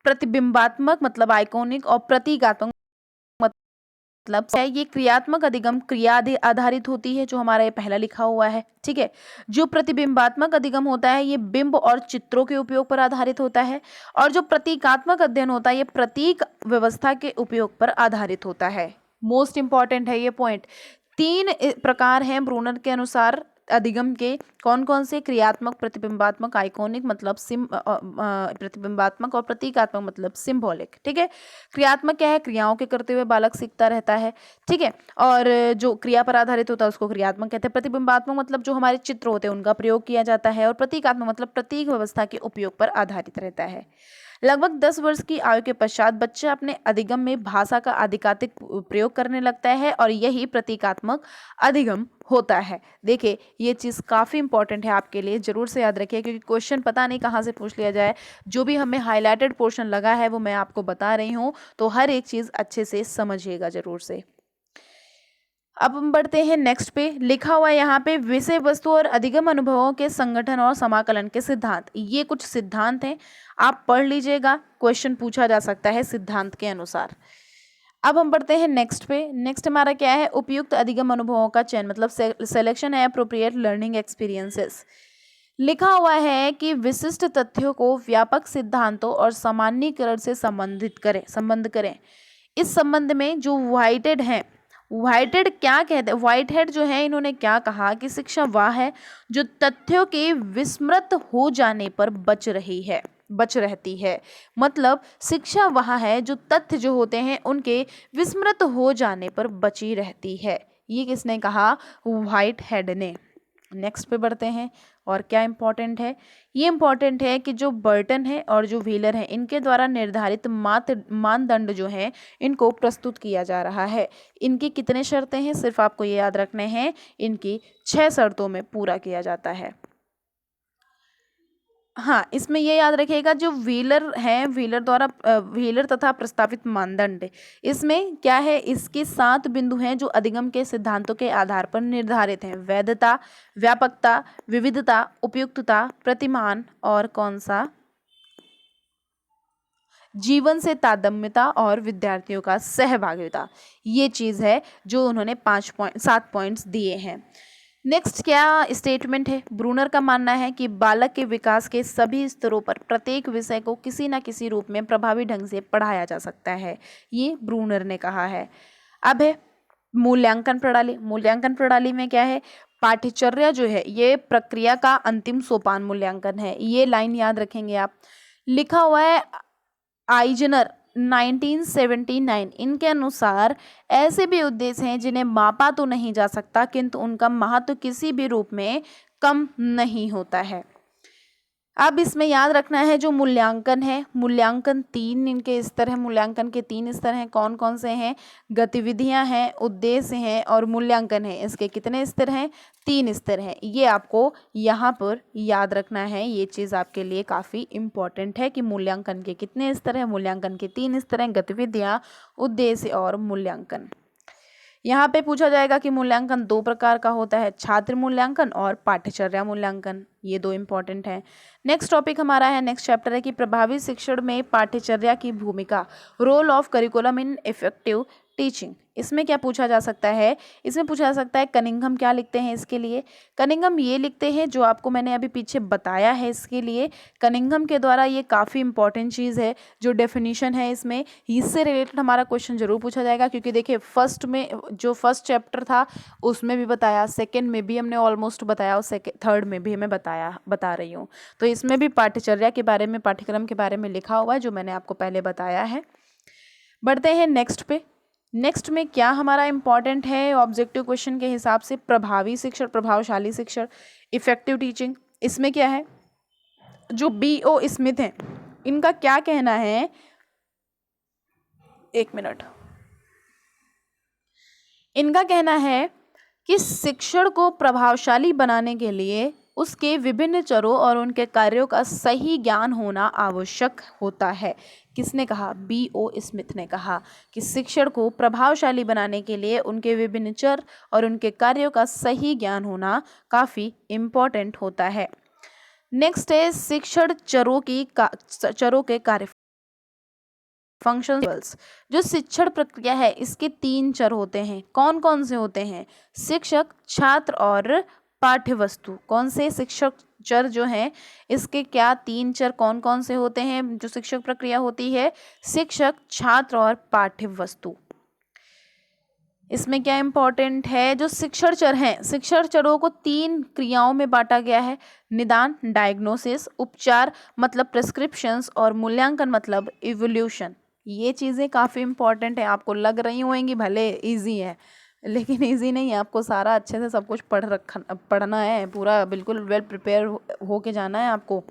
प्रतिबिंबात्मक मतलब आइकॉनिक, और प्रतीकात्मक मतलब है। ये क्रियात्मक अधिगम क्रिया आधारित होती है, जो हमारा ये पहला लिखा हुआ है, ठीक है। जो प्रतिबिंबात्मक अधिगम होता है, ये बिंब और चित्रों के उपयोग पर आधारित होता है, और जो प्रतीकात्मक अध्ययन होता है, ये प्रतीक व्यवस्था के उपयोग पर आधारित होता है। मोस्ट इंपॉर्टेंट है ये पॉइंट। 3 प्रकार हैं ब्रूनर के अनुसार अधिगम के। कौन कौन से, क्रियात्मक, प्रतिबिंबात्मक, आइकॉनिक मतलब प्रतिबिंबात्मक, और प्रतीकात्मक मतलब सिंबॉलिक, ठीक है। क्रियात्मक क्या है, क्रियाओं के करते हुए बालक सीखता रहता है, ठीक है, और जो क्रिया पर आधारित होता है उसको क्रियात्मक कहते हैं। प्रतिबिंबात्मक मतलब जो हमारे चित्र होते हैं उनका प्रयोग किया जाता है, और प्रतीकात्मक मतलब प्रतीक व्यवस्था के उपयोग पर आधारित रहता है। लगभग 10 वर्ष की आयु के पश्चात बच्चा अपने अधिगम में भाषा का अधिकाधिक प्रयोग करने लगता है, और यही प्रतीकात्मक अधिगम होता है। देखिए, ये चीज़ काफ़ी इंपॉर्टेंट है आपके लिए, जरूर से याद रखिए, क्योंकि क्वेश्चन पता नहीं कहाँ से पूछ लिया जाए। जो भी हमें हाईलाइटेड पोर्शन लगा है वो मैं आपको बता रही हूँ, तो हर एक चीज़ अच्छे से समझिएगा जरूर से। अब हम बढ़ते हैं नेक्स्ट पे। लिखा हुआ है यहाँ पे, विषय वस्तु और अधिगम अनुभवों के संगठन और समाकलन के सिद्धांत। ये कुछ सिद्धांत हैं, आप पढ़ लीजिएगा, क्वेश्चन पूछा जा सकता है सिद्धांत के अनुसार। अब हम बढ़ते हैं नेक्स्ट पे। नेक्स्ट हमारा क्या है, उपयुक्त अधिगम अनुभवों का चयन मतलब सिलेक्शन है अप्रोप्रिएट लर्निंग एक्सपीरियंसेस। लिखा हुआ है कि विशिष्ट तथ्यों को व्यापक सिद्धांतों और सामान्यीकरण से संबंध करें। इस संबंध में जो व्हाइटेड हैं, व्हाइटेड क्या कहते हैं, व्हाइटहेड जो है, इन्होंने क्या कहा कि शिक्षा वह है जो तथ्यों के विस्मृत हो जाने पर बच रहती है। मतलब शिक्षा वह है जो तथ्य जो होते हैं उनके विस्मृत हो जाने पर बची रहती है। ये किसने कहा, व्हाइटहेड ने। नेक्स्ट पे बढ़ते हैं, और क्या इंपॉर्टेंट है, ये इंपॉर्टेंट है कि जो बर्टन है और जो व्हीलर है, इनके द्वारा निर्धारित मानदंड जो हैं इनको प्रस्तुत किया जा रहा है। इनकी कितने शर्तें हैं, सिर्फ आपको ये याद रखने हैं, इनकी 6 शर्तों में पूरा किया जाता है। हाँ, इसमें ये याद रखिएगा, जो व्हीलर है, व्हीलर तथा प्रस्तावित मानदंड, इसमें क्या है, इसके 7 बिंदु हैं जो अधिगम के सिद्धांतों के आधार पर निर्धारित हैं। वैधता, व्यापकता, विविधता, उपयुक्तता, प्रतिमान, और कौन सा, जीवन से तादात्म्यता, और विद्यार्थियों का सहभागिता। ये चीज़ है जो उन्होंने 7 पॉइंट्स दिए हैं। नेक्स्ट क्या स्टेटमेंट है, ब्रूनर का मानना है कि बालक के विकास के सभी स्तरों पर प्रत्येक विषय को किसी न किसी रूप में प्रभावी ढंग से पढ़ाया जा सकता है। ये ब्रूनर ने कहा है। अब है मूल्यांकन प्रणाली। मूल्यांकन प्रणाली में क्या है, पाठ्यचर्या जो है ये प्रक्रिया का अंतिम सोपान मूल्यांकन है। ये लाइन याद रखेंगे आप। लिखा हुआ है आइजनर 1979, इनके अनुसार ऐसे भी उद्देश्य हैं जिन्हें मापा तो नहीं जा सकता, किंतु उनका महत्व किसी भी रूप में कम नहीं होता है। अब इसमें याद रखना है, जो मूल्यांकन है, मूल्यांकन 3 इनके स्तर हैं। मूल्यांकन के 3 स्तर हैं, कौन कौन से हैं, गतिविधियां हैं, उद्देश्य हैं, और मूल्यांकन है। इसके कितने स्तर हैं, 3 स्तर हैं। ये आपको यहाँ पर याद रखना है, ये चीज़ आपके लिए काफ़ी इम्पॉर्टेंट है कि मूल्यांकन के कितने स्तर हैं। मूल्यांकन के 3 स्तर हैं, गतिविधियाँ, उद्देश्य और मूल्यांकन। यहाँ पे पूछा जाएगा कि मूल्यांकन 2 प्रकार का होता है, छात्र मूल्यांकन और पाठ्यचर्या मूल्यांकन। ये 2 इंपॉर्टेंट हैं। नेक्स्ट टॉपिक हमारा है, नेक्स्ट चैप्टर है कि प्रभावी शिक्षण में पाठ्यचर्या की भूमिका, role of curriculum in effective teaching. इसमें क्या पूछा जा सकता है, इसमें पूछा जा सकता है कनिंघम क्या लिखते हैं इसके लिए। कनिंघम ये लिखते हैं जो आपको मैंने अभी पीछे बताया है। इसके लिए कनिंघम के द्वारा ये काफ़ी इंपॉर्टेंट चीज़ है, जो डेफिनेशन है इसमें, इससे रिलेटेड हमारा क्वेश्चन जरूर पूछा जाएगा। क्योंकि देखिए फर्स्ट में जो फर्स्ट चैप्टर था उसमें भी बताया, सेकेंड में भी हमने ऑलमोस्ट बताया और थर्ड में भी हमें बता रही हूँ। तो इसमें भी पाठ्यचर्या के बारे में, पाठ्यक्रम के बारे में लिखा हुआ है जो मैंने आपको पहले बताया है। बढ़ते हैं नेक्स्ट पे। नेक्स्ट में क्या हमारा इंपॉर्टेंट है ऑब्जेक्टिव क्वेश्चन के हिसाब से, प्रभावी शिक्षण, प्रभावशाली शिक्षण, इफेक्टिव टीचिंग। इसमें क्या है, जो B.O. स्मिथ हैं इनका क्या कहना है, एक मिनट, इनका कहना है कि शिक्षण को प्रभावशाली बनाने के लिए उसके विभिन्न चरों और उनके कार्यों का सही ज्ञान होना आवश्यक होता है। किसने कहा, B.O. स्मिथ ने कहा कि शिक्षण को प्रभावशाली बनाने के लिए उनके विभिन्न चर और उनके कार्यों का सही ज्ञान होना काफ़ी इम्पोर्टेंट होता है। नेक्स्ट है शिक्षण चरों के कार्य, फंक्शंस। जो शिक्षण प्रक्रिया है इसके 3 चर होते हैं। कौन कौन से होते हैं, शिक्षक, छात्र और पाठ्य वस्तु। कौन से शिक्षक चर जो हैं इसके क्या 3 चर कौन कौन से होते हैं जो शिक्षक प्रक्रिया होती है, शिक्षक, छात्र और पाठ्य वस्तु। इसमें क्या इंपॉर्टेंट है, जो शिक्षण चर हैं, शिक्षण चरों को 3 क्रियाओं में बांटा गया है। निदान, डायग्नोसिस, उपचार मतलब प्रिस्क्रिप्शंस, और मूल्यांकन मतलब इवोल्यूशन। ये चीज़ें काफ़ी इंपॉर्टेंट है, आपको लग रही होंगी भले इजी है, लेकिन इजी नहीं है। आपको सारा अच्छे से सब कुछ पढ़ना है, पूरा बिल्कुल वेल प्रिपेयर हो के जाना है आपको।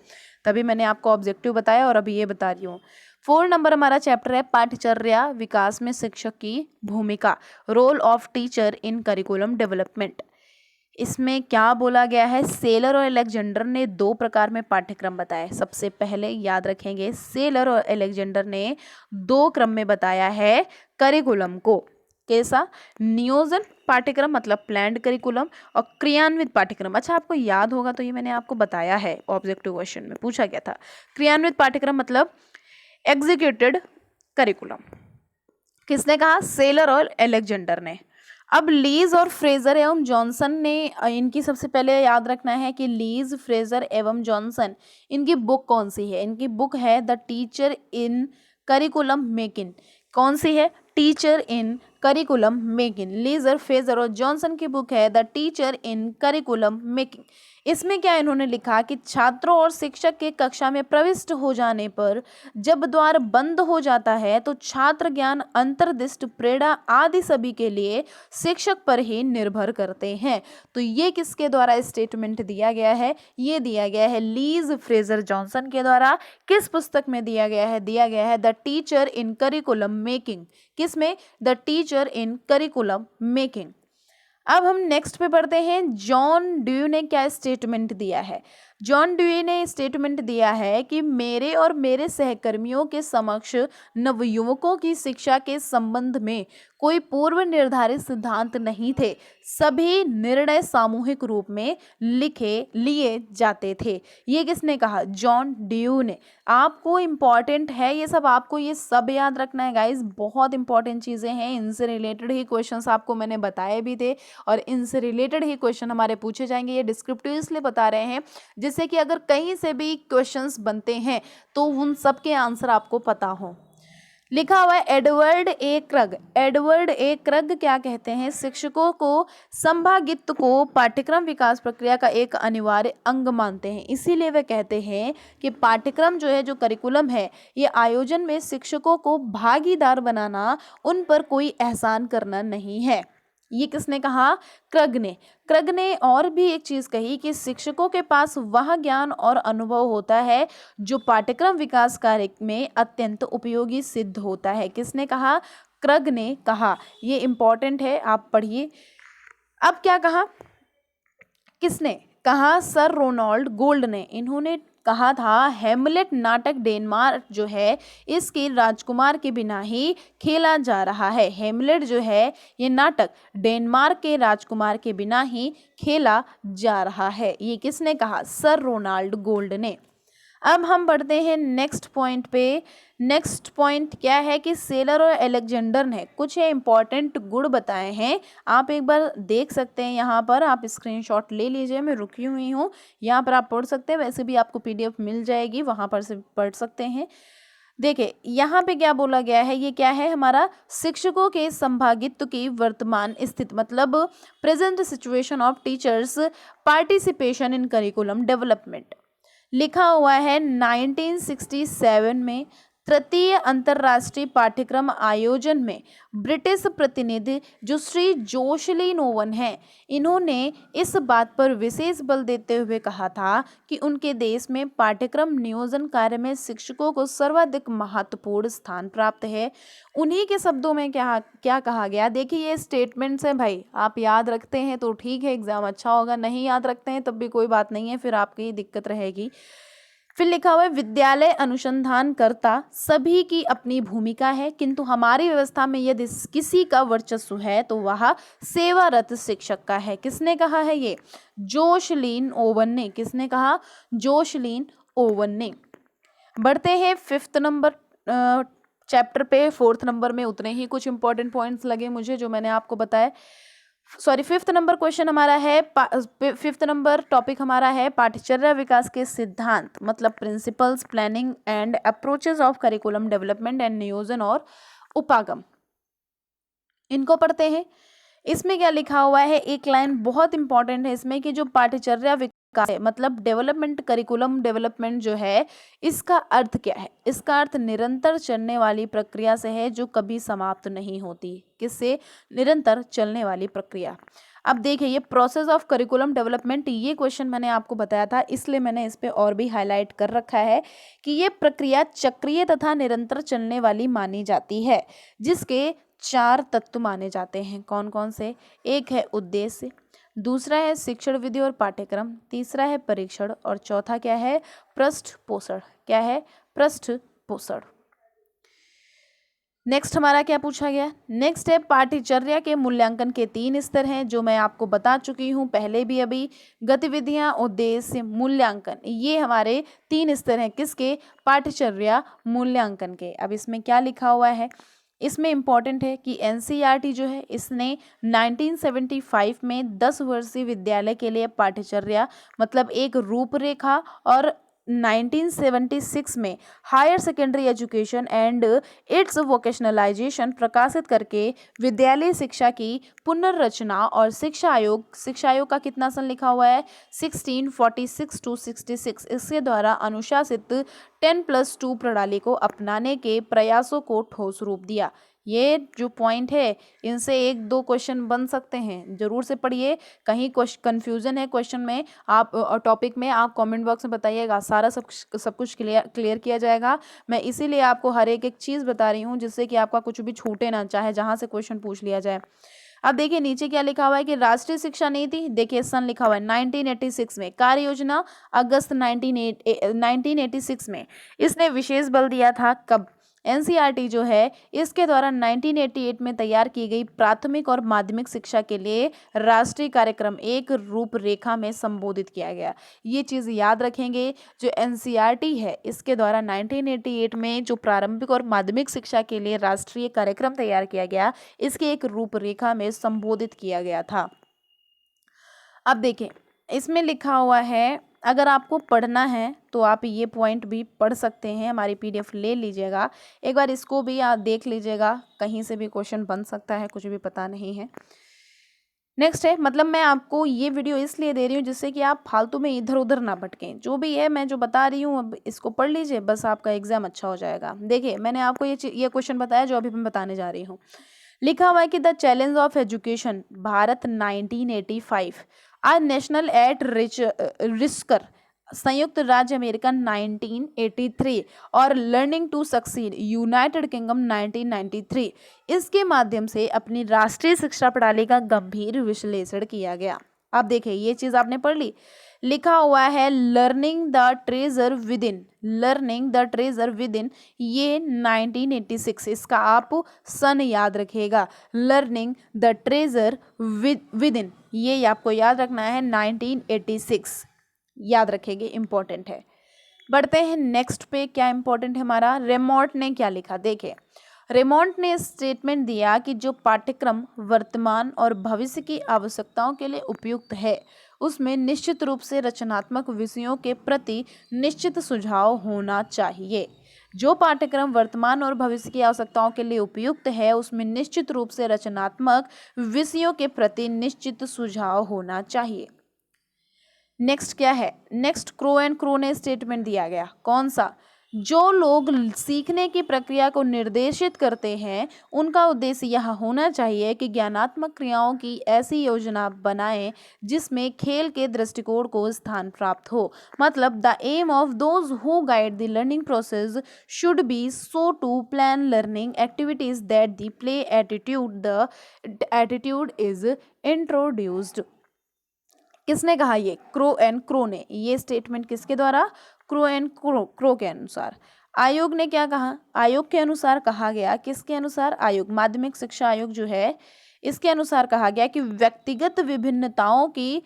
तभी मैंने आपको ऑब्जेक्टिव बताया और अभी ये बता रही हूँ। 4 नंबर हमारा चैप्टर है पाठ्यचर्या विकास में शिक्षक की भूमिका, role of teacher in curriculum development. इसमें क्या बोला गया है, सेलर और अलेक्जेंडर ने 2 प्रकार में पाठ्यक्रम बताए। सबसे पहले याद रखेंगे, सेलर और अलेक्जेंडर ने 2 क्रम में बताया है करिकुलम को। कैसा, नियोजन पाठ्यक्रम मतलब प्लान्ड करिकुलम, और क्रियान्वित पाठ्यक्रम। अच्छा, आपको याद होगा तो ये मैंने आपको बताया है, ऑब्जेक्टिव क्वेश्चन में पूछा गया था। क्रियान्वित पाठ्यक्रम मतलब एग्जीक्यूटेड करिकुलम। किसने कहा, सेलर और अलेक्जेंडर ने। अब लीज और फ्रेजर एवं जॉनसन ने, इनकी सबसे पहले याद रखना है कि लीज, फ्रेजर एवं जॉनसन, इनकी बुक कौन सी है, इनकी बुक है the teacher in curriculum making. कौन सी है, teacher in curriculum making. Leeser, Frazier और जॉनसन की बुक है the teacher in curriculum making. इसमें क्या इन्होंने लिखा कि छात्रों और शिक्षक के कक्षा में प्रविष्ट हो जाने पर जब द्वार बंद हो जाता है तो छात्र ज्ञान, अंतर्दृष्टि, प्रेरणा आदि सभी के लिए शिक्षक पर ही निर्भर करते हैं। तो ये किसके द्वारा स्टेटमेंट दिया गया है, ये दिया गया है लीज, फ्रेजर, जॉनसन के द्वारा। किस पुस्तक में दिया गया है, दिया गया है the teacher in curriculum making. किसमें, the teacher in curriculum making. अब हम नेक्स्ट पे बढ़ते हैं, जॉन ड्यू ने क्या स्टेटमेंट दिया है। जॉन ड्यू ने स्टेटमेंट दिया है कि मेरे और मेरे सहकर्मियों के समक्ष नवयुवकों की शिक्षा के संबंध में कोई पूर्व निर्धारित सिद्धांत नहीं थे, सभी निर्णय सामूहिक रूप में लिए जाते थे। ये किसने कहा, जॉन ड्यू ने। आपको इम्पॉर्टेंट है ये सब, आपको ये सब याद रखना है गाइज, बहुत इंपॉर्टेंट चीज़ें हैं। इनसे रिलेटेड ही क्वेश्चंस आपको मैंने बताए भी थे और इनसे रिलेटेड ही क्वेश्चन हमारे पूछे जाएंगे। ये डिस्क्रिप्टिव इसलिए बता रहे हैं जिससे कि अगर कहीं से भी क्वेश्चंस बनते हैं तो उन सब के आंसर आपको पता हो। लिखा हुआ है एडवर्ड ए क्रग। एडवर्ड ए क्रग क्या कहते हैं, शिक्षकों को संभागित्व को पाठ्यक्रम विकास प्रक्रिया का एक अनिवार्य अंग मानते हैं। इसीलिए वे कहते हैं कि पाठ्यक्रम जो है, जो करिकुलम है, ये आयोजन में शिक्षकों को भागीदार बनाना, उन पर कोई एहसान करना नहीं है। ये किसने कहा, क्रग ने। क्रग ने और भी एक चीज कही कि शिक्षकों के पास वह ज्ञान और अनुभव होता है जो पाठ्यक्रम विकास कार्य में अत्यंत उपयोगी सिद्ध होता है। किसने कहा, क्रग ने कहा। ये इंपॉर्टेंट है, आप पढ़िए। अब क्या कहा, किसने कहा, सर रोनाल्ड गोल्ड ने। इन्होंने कहा था हेमलेट नाटक डेनमार्क जो है इसकी राजकुमार के बिना ही खेला जा रहा है। हेमलेट जो है ये नाटक डेनमार्क के राजकुमार के बिना ही खेला जा रहा है। ये किसने कहा, सर रोनाल्ड गोल्ड ने। अब हम बढ़ते हैं नेक्स्ट पॉइंट पे। नेक्स्ट पॉइंट क्या है कि सेलर और अलेक्जेंडर ने कुछ इंपॉर्टेंट गुण बताए हैं। आप एक बार देख सकते हैं, यहाँ पर आप स्क्रीनशॉट ले लीजिए, मैं रुकी हुई हूँ, यहाँ पर आप पढ़ सकते हैं। वैसे भी आपको पीडीएफ मिल जाएगी, वहाँ पर से पढ़ सकते हैं। देखिए यहाँ पे क्या बोला गया है, ये क्या है हमारा, शिक्षकों के संभागित्व की वर्तमान स्थिति, मतलब present situation of teachers participation in curriculum development. लिखा हुआ है 1967 में तृतीय अंतर्राष्ट्रीय पाठ्यक्रम आयोजन में ब्रिटिश प्रतिनिधि जो श्री जोशलीन ओवन हैं, इन्होंने इस बात पर विशेष बल देते हुए कहा था कि उनके देश में पाठ्यक्रम नियोजन कार्य में शिक्षकों को सर्वाधिक महत्वपूर्ण स्थान प्राप्त है। उन्हीं के शब्दों में क्या क्या कहा गया, देखिए ये स्टेटमेंट्स हैं भाई, आप याद रखते हैं तो ठीक है, एग्जाम अच्छा होगा, नहीं याद रखते हैं तब भी कोई बात नहीं है, फिर आपकी दिक्कत रहेगी। फिर लिखा हुआ है विद्यालय अनुसंधानकर्ता सभी की अपनी भूमिका है, किंतु हमारी व्यवस्था में यदि किसी का वर्चस्व है तो वह सेवारत शिक्षक का है। किसने कहा है ये, जोशलीन ओवन ने। किसने कहा, जोशलीन ओवन ने। बढ़ते हैं फिफ्थ नंबर चैप्टर पे। फोर्थ नंबर में उतने ही कुछ इंपॉर्टेंट पॉइंट्स लगे मुझे जो मैंने आपको बताया। सॉरी, फिफ्थ नंबर क्वेश्चन हमारा है, फिफ्थ नंबर टॉपिक हमारा है पाठ्यचर्या विकास के सिद्धांत, मतलब principles, planning and approaches of curriculum development and नियोजन और उपागम। इनको पढ़ते हैं। इसमें क्या लिखा हुआ है, एक लाइन बहुत इंपॉर्टेंट है इसमें कि जो पाठ्यचर्या विकास है, मतलब डेवलपमेंट, करिकुलम डेवलपमेंट जो है, इसका अर्थ क्या है, इसका अर्थ निरंतर चलने वाली प्रक्रिया से है जो कभी समाप्त नहीं होती। किससे, निरंतर चलने वाली प्रक्रिया। अब देखिए ये प्रोसेस ऑफ करिकुलम डेवलपमेंट, ये क्वेश्चन मैंने आपको बताया था, इसलिए मैंने इस पे और भी हाईलाइट कर रखा है कि ये प्रक्रिया चक्रीय तथा निरंतर चलने वाली मानी जाती है, जिसके 4 तत्व माने जाते हैं। कौन कौन से, एक है उद्देश्य, दूसरा है शिक्षण विधि और पाठ्यक्रम, तीसरा है परीक्षण और चौथा क्या है, पृष्ठ पोषण। क्या है, पृष्ठ पोषण। नेक्स्ट हमारा क्या पूछा गया, नेक्स्ट है पाठ्यचर्या के मूल्यांकन के 3 स्तर हैं जो मैं आपको बता चुकी हूँ पहले भी अभी। गतिविधियाँ, उद्देश्य, मूल्यांकन, ये हमारे 3 स्तर हैं किसके, पाठ्यचर्या मूल्यांकन के। अब इसमें क्या लिखा हुआ है, इसमें इम्पॉर्टेंट है कि एनसीईआरटी जो है इसने 1975 में 10 वर्षीय विद्यालय के लिए पाठ्यचर्या, मतलब एक रूपरेखा, और 1976 में higher secondary education and its vocationalisation प्रकाशित करके विद्यालय शिक्षा की पुनर्रचना और शिक्षा आयोग का कितना सन लिखा हुआ है, 1646 to 66, इसके द्वारा अनुशासित 10+2 प्रणाली को अपनाने के प्रयासों को ठोस रूप दिया। ये जो पॉइंट है इनसे 1-2 क्वेश्चन बन सकते हैं, जरूर से पढ़िए। कहीं कन्फ्यूजन है क्वेश्चन में, आप टॉपिक में, आप कमेंट बॉक्स में बताइएगा, सारा सब कुछ क्लियर किया जाएगा। मैं इसीलिए आपको हर एक चीज़ बता रही हूँ जिससे कि आपका कुछ भी छूटे ना, चाहे जहाँ से क्वेश्चन पूछ लिया जाए। अब देखिए नीचे क्या लिखा हुआ है कि राष्ट्रीय शिक्षा नीति, देखिए सन लिखा हुआ है 1986 में, कार्य योजना अगस्त 1986 में। इसने विशेष बल दिया था कब, एनसीईआरटी जो है इसके द्वारा 1988 में तैयार की गई प्राथमिक और माध्यमिक शिक्षा के लिए राष्ट्रीय कार्यक्रम एक रूपरेखा में संबोधित किया गया। ये चीज़ याद रखेंगे, जो एनसीईआरटी है इसके द्वारा 1988 में जो प्रारंभिक और माध्यमिक शिक्षा के लिए राष्ट्रीय कार्यक्रम तैयार किया गया, इसके एक रूपरेखा में संबोधित किया गया था। अब देखें इसमें लिखा हुआ है, अगर आपको पढ़ना है तो आप ये पॉइंट भी पढ़ सकते हैं, हमारी पीडीएफ ले लीजिएगा, एक बार इसको भी आप देख लीजिएगा, कहीं से भी क्वेश्चन बन सकता है, कुछ भी पता नहीं है। नेक्स्ट है, मतलब मैं आपको ये वीडियो इसलिए दे रही हूँ जिससे कि आप फालतू में इधर उधर ना भटकें, जो भी है मैं जो बता रही हूँ अब इसको पढ़ लीजिए, बस आपका एग्जाम अच्छा हो जाएगा। देखिए मैंने आपको ये क्वेश्चन बताया जो अभी मैं बताने जा रही हूँ। लिखा हुआ है कि the challenge of education Bharat 1985, आज नेशनल एट रिस्कर, संयुक्त राज्य अमेरिका 1983 और learning to succeed United Kingdom 1993, इसके माध्यम से अपनी राष्ट्रीय शिक्षा प्रणाली का गंभीर विश्लेषण किया गया। अब देखिए ये चीज आपने पढ़ ली, लिखा हुआ है learning the treasure with in, learning the treasure with in, ये 1986, इसका आप सन याद रखिएगा, learning the treasure with in, ये आपको याद रखना है 1986, याद रखेंगे, इंपॉर्टेंट है। बढ़ते हैं नेक्स्ट पे। क्या इंपॉर्टेंट है हमारा, रेमोट ने क्या लिखा, देखिए रेमोंड ने स्टेटमेंट दिया कि जो पाठ्यक्रम वर्तमान और भविष्य की आवश्यकताओं के लिए उपयुक्त है उसमें निश्चित रूप से रचनात्मक विषयों के प्रति निश्चित सुझाव होना चाहिए। जो पाठ्यक्रम वर्तमान और भविष्य की आवश्यकताओं के लिए उपयुक्त है उसमें निश्चित रूप से रचनात्मक विषयों के प्रति निश्चित सुझाव होना चाहिए। नेक्स्ट क्या है, नेक्स्ट क्रो एंड क्रो ने स्टेटमेंट दिया गया, कौन सा, जो लोग सीखने की प्रक्रिया को निर्देशित करते हैं उनका उद्देश्य यह होना चाहिए कि ज्ञानात्मक क्रियाओं की ऐसी योजना बनाएं जिसमें खेल के दृष्टिकोण को स्थान प्राप्त हो। मतलब the aim of those who guide the learning process should be so to plan learning activities that the play attitude is introduced. किसने कहा, ये क्रो एंड क्रो ने। ये स्टेटमेंट किसके द्वारा, क्रो एंड क्रो के अनुसार। आयोग ने क्या कहा, आयोग के अनुसार कहा गया, किसके अनुसार, आयोग माध्यमिक शिक्षा आयोग जो है इसके अनुसार कहा गया कि व्यक्तिगत विभिन्नताओं की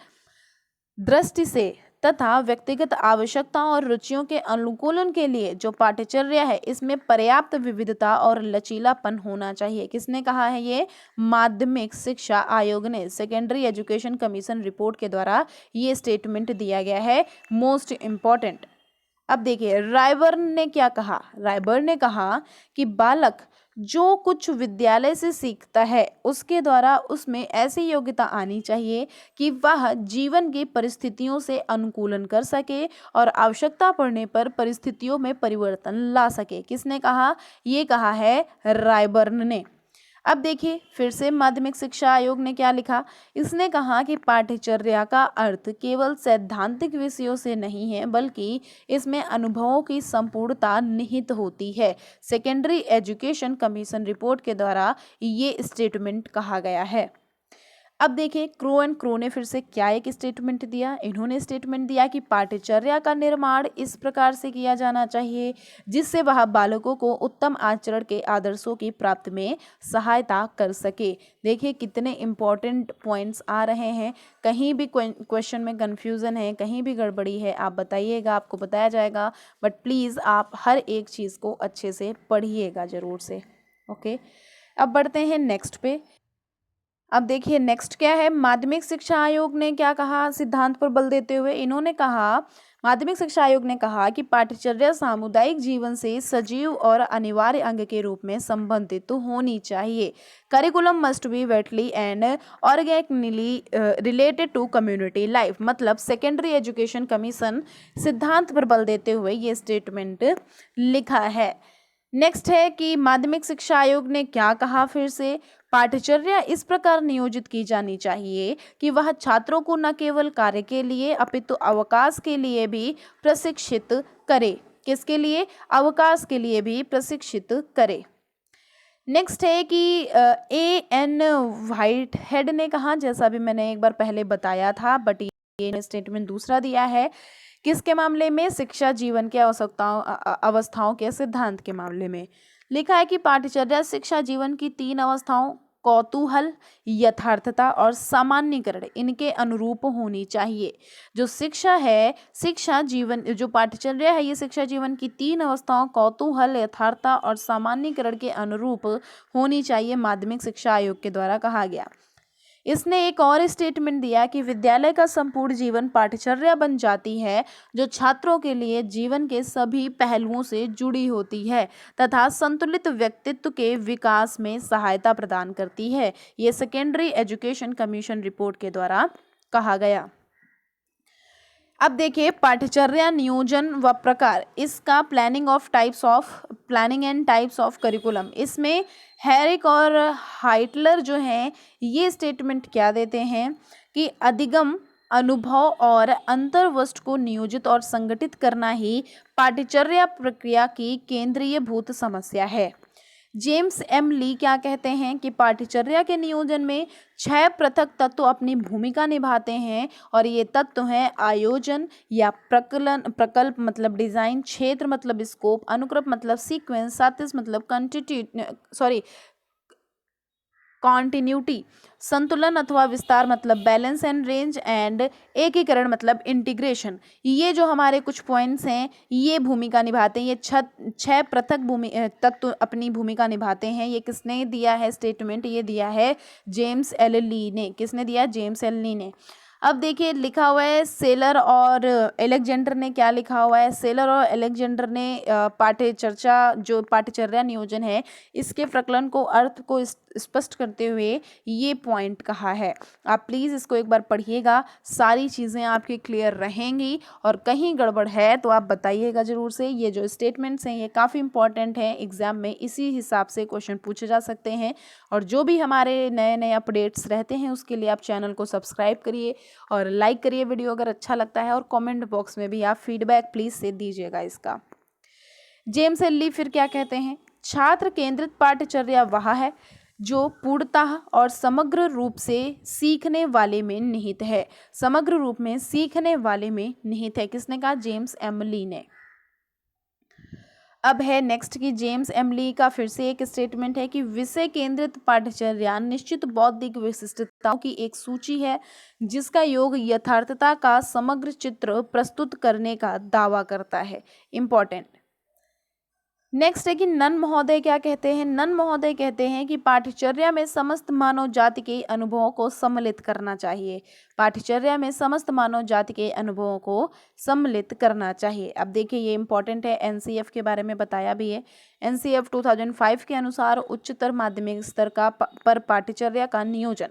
दृष्टि से तथा व्यक्तिगत आवश्यकताओं और रुचियों के अनुकूलन के लिए जो पाठ्यचर्या है इसमें पर्याप्त विविधता और लचीलापन होना चाहिए। किसने कहा है, ये माध्यमिक शिक्षा आयोग ने, सेकेंडरी एजुकेशन कमीशन रिपोर्ट के द्वारा ये स्टेटमेंट दिया गया है, मोस्ट इम्पॉर्टेंट। अब देखिए रायबर्न ने क्या कहा, रायबर्न ने कहा कि बालक जो कुछ विद्यालय से सीखता है उसके द्वारा उसमें ऐसी योग्यता आनी चाहिए कि वह जीवन की परिस्थितियों से अनुकूलन कर सके और आवश्यकता पड़ने पर परिस्थितियों में परिवर्तन ला सके। किसने कहा, ये कहा है रायबर्न ने। अब देखिए फिर से माध्यमिक शिक्षा आयोग ने क्या लिखा, इसने कहा कि पाठ्यचर्या का अर्थ केवल सैद्धांतिक विषयों से नहीं है बल्कि इसमें अनुभवों की संपूर्णता निहित होती है। सेकेंडरी एजुकेशन कमीशन रिपोर्ट के द्वारा ये स्टेटमेंट कहा गया है। अब देखिए क्रो एंड क्रो ने फिर से क्या एक स्टेटमेंट दिया, इन्होंने स्टेटमेंट दिया कि पाठ्यचर्या का निर्माण इस प्रकार से किया जाना चाहिए जिससे वह बालकों को उत्तम आचरण के आदर्शों की प्राप्ति में सहायता कर सके। देखिए कितने इंपॉर्टेंट पॉइंट्स आ रहे हैं, कहीं भी क्वेश्चन में कन्फ्यूज़न है, कहीं भी गड़बड़ी है आप बताइएगा, आपको बताया जाएगा, बट प्लीज़ आप हर एक चीज़ को अच्छे से पढ़िएगा ज़रूर से। ओके, अब बढ़ते हैं नेक्स्ट पे। अब देखिए नेक्स्ट क्या है, माध्यमिक शिक्षा आयोग ने क्या कहा, सिद्धांत पर बल देते हुए इन्होंने कहा, माध्यमिक शिक्षा आयोग ने कहा कि पाठ्यचर्या सामुदायिक जीवन से सजीव और अनिवार्य अंग के रूप में संबंधित तो होनी चाहिए। Curriculum must be vitally and organically related to community life. मतलब सेकेंडरी एजुकेशन कमीशन सिद्धांत पर बल देते हुए ये स्टेटमेंट लिखा है। नेक्स्ट है कि माध्यमिक शिक्षा आयोग ने क्या कहा, फिर से पाठ्यचर्या इस प्रकार नियोजित की जानी चाहिए कि वह छात्रों को न केवल कार्य के लिए अपितु अवकाश के लिए भी प्रशिक्षित करे। किसके लिए, अवकाश के लिए भी प्रशिक्षित करे। नेक्स्ट है कि A.N. व्हाइट हेड ने कहा, जैसा भी मैंने एक बार पहले बताया था बट ये स्टेटमेंट दूसरा दिया है, किसके मामले में, शिक्षा जीवन के अवस्थाओं के सिद्धांत के मामले में। लिखा है कि पाठ्यचर्या शिक्षा जीवन की 3 अवस्थाओं कौतूहल, यथार्थता और सामान्यीकरण इनके अनुरूप होनी चाहिए। जो शिक्षा है, शिक्षा जीवन जो पाठ्यचर्या है ये शिक्षा जीवन की 3 अवस्थाओं कौतूहल, यथार्थता और सामान्यीकरण के अनुरूप होनी चाहिए, माध्यमिक शिक्षा आयोग के द्वारा कहा गया। इसने एक और स्टेटमेंट दिया कि विद्यालय का संपूर्ण जीवन पाठ्यचर्या बन जाती है जो छात्रों के लिए जीवन के सभी पहलुओं से जुड़ी होती है तथा संतुलित व्यक्तित्व के विकास में सहायता प्रदान करती है। ये सेकेंडरी एजुकेशन कमीशन रिपोर्ट के द्वारा कहा गया। अब देखिए पाठ्यचर्या नियोजन व प्रकार, इसका planning and types of curriculum, इसमें हैरिक और हाइटलर जो हैं ये स्टेटमेंट क्या देते हैं कि अधिगम, अनुभव और अंतर्वस्तु को नियोजित और संगठित करना ही पाठ्यचर्या प्रक्रिया की केंद्रीय भूत समस्या है। जेम्स एम ली क्या कहते हैं कि पाठ्यचर्या के नियोजन में 6 पृथक तत्व अपनी भूमिका निभाते हैं और ये तत्व हैं आयोजन या प्रकल्प मतलब डिजाइन, क्षेत्र मतलब स्कोप, अनुक्रम मतलब सीक्वेंस, सातिश मतलब कॉन्टिन्यूटी, संतुलन अथवा विस्तार मतलब बैलेंस एंड रेंज, एंड एकीकरण मतलब इंटीग्रेशन। ये जो हमारे कुछ पॉइंट्स हैं ये भूमिका निभाते हैं, ये छह पृथक तत्व अपनी भूमिका निभाते हैं। ये किसने दिया है स्टेटमेंट? ये दिया है जेम्स एल ली ने। किसने दिया? जेम्स एल ली ने। अब देखिए लिखा हुआ है सेलर और एलेक्जेंडर ने। क्या लिखा हुआ है? सेलर और एलेक्जेंडर ने पाठ्यचर्या नियोजन है इसके प्रकलन को, अर्थ को स्पष्ट करते हुए ये पॉइंट कहा है। आप प्लीज़ इसको एक बार पढ़िएगा, सारी चीज़ें आपकी क्लियर रहेंगी, और कहीं गड़बड़ है तो आप बताइएगा ज़रूर से। ये जो स्टेटमेंट्स हैं ये काफ़ी इंपॉर्टेंट हैं, एग्जाम में इसी हिसाब से क्वेश्चन पूछे जा सकते हैं। और जो भी हमारे नए नए अपडेट्स रहते हैं उसके लिए आप चैनल को सब्सक्राइब करिए और लाइक करिए वीडियो अगर अच्छा लगता है, और कमेंट बॉक्स में भी आप फीडबैक प्लीज़ से दीजिएगा इसका। जेम्स एल ली फिर क्या कहते हैं? छात्र केंद्रित पाठ्यचर्या वह है जो पूर्णतः और समग्र रूप से सीखने वाले में निहित है। समग्र रूप में सीखने वाले में निहित है। किसने कहा? जेम्स एम ली ने। अब है नेक्स्ट की जेम्स एम ली का फिर से एक स्टेटमेंट है कि विषय केंद्रित पाठ्यचर्या निश्चित बौद्धिक विशिष्टताओं की एक सूची है जिसका योग यथार्थता का समग्र चित्र प्रस्तुत करने का दावा करता है। इम्पॉर्टेंट। नेक्स्ट है कि नन महोदय क्या कहते हैं? नन महोदय कहते हैं कि पाठ्यचर्या में समस्त मानव जाति के अनुभवों को सम्मिलित करना चाहिए। पाठ्यचर्या में समस्त मानव जाति के अनुभवों को सम्मिलित करना चाहिए। अब देखिए ये इंपॉर्टेंट है, एनसीएफ के बारे में बताया भी है। एनसीएफ 2005 के अनुसार उच्चतर माध्यमिक स्तर का पर पाठ्यचर्या का नियोजन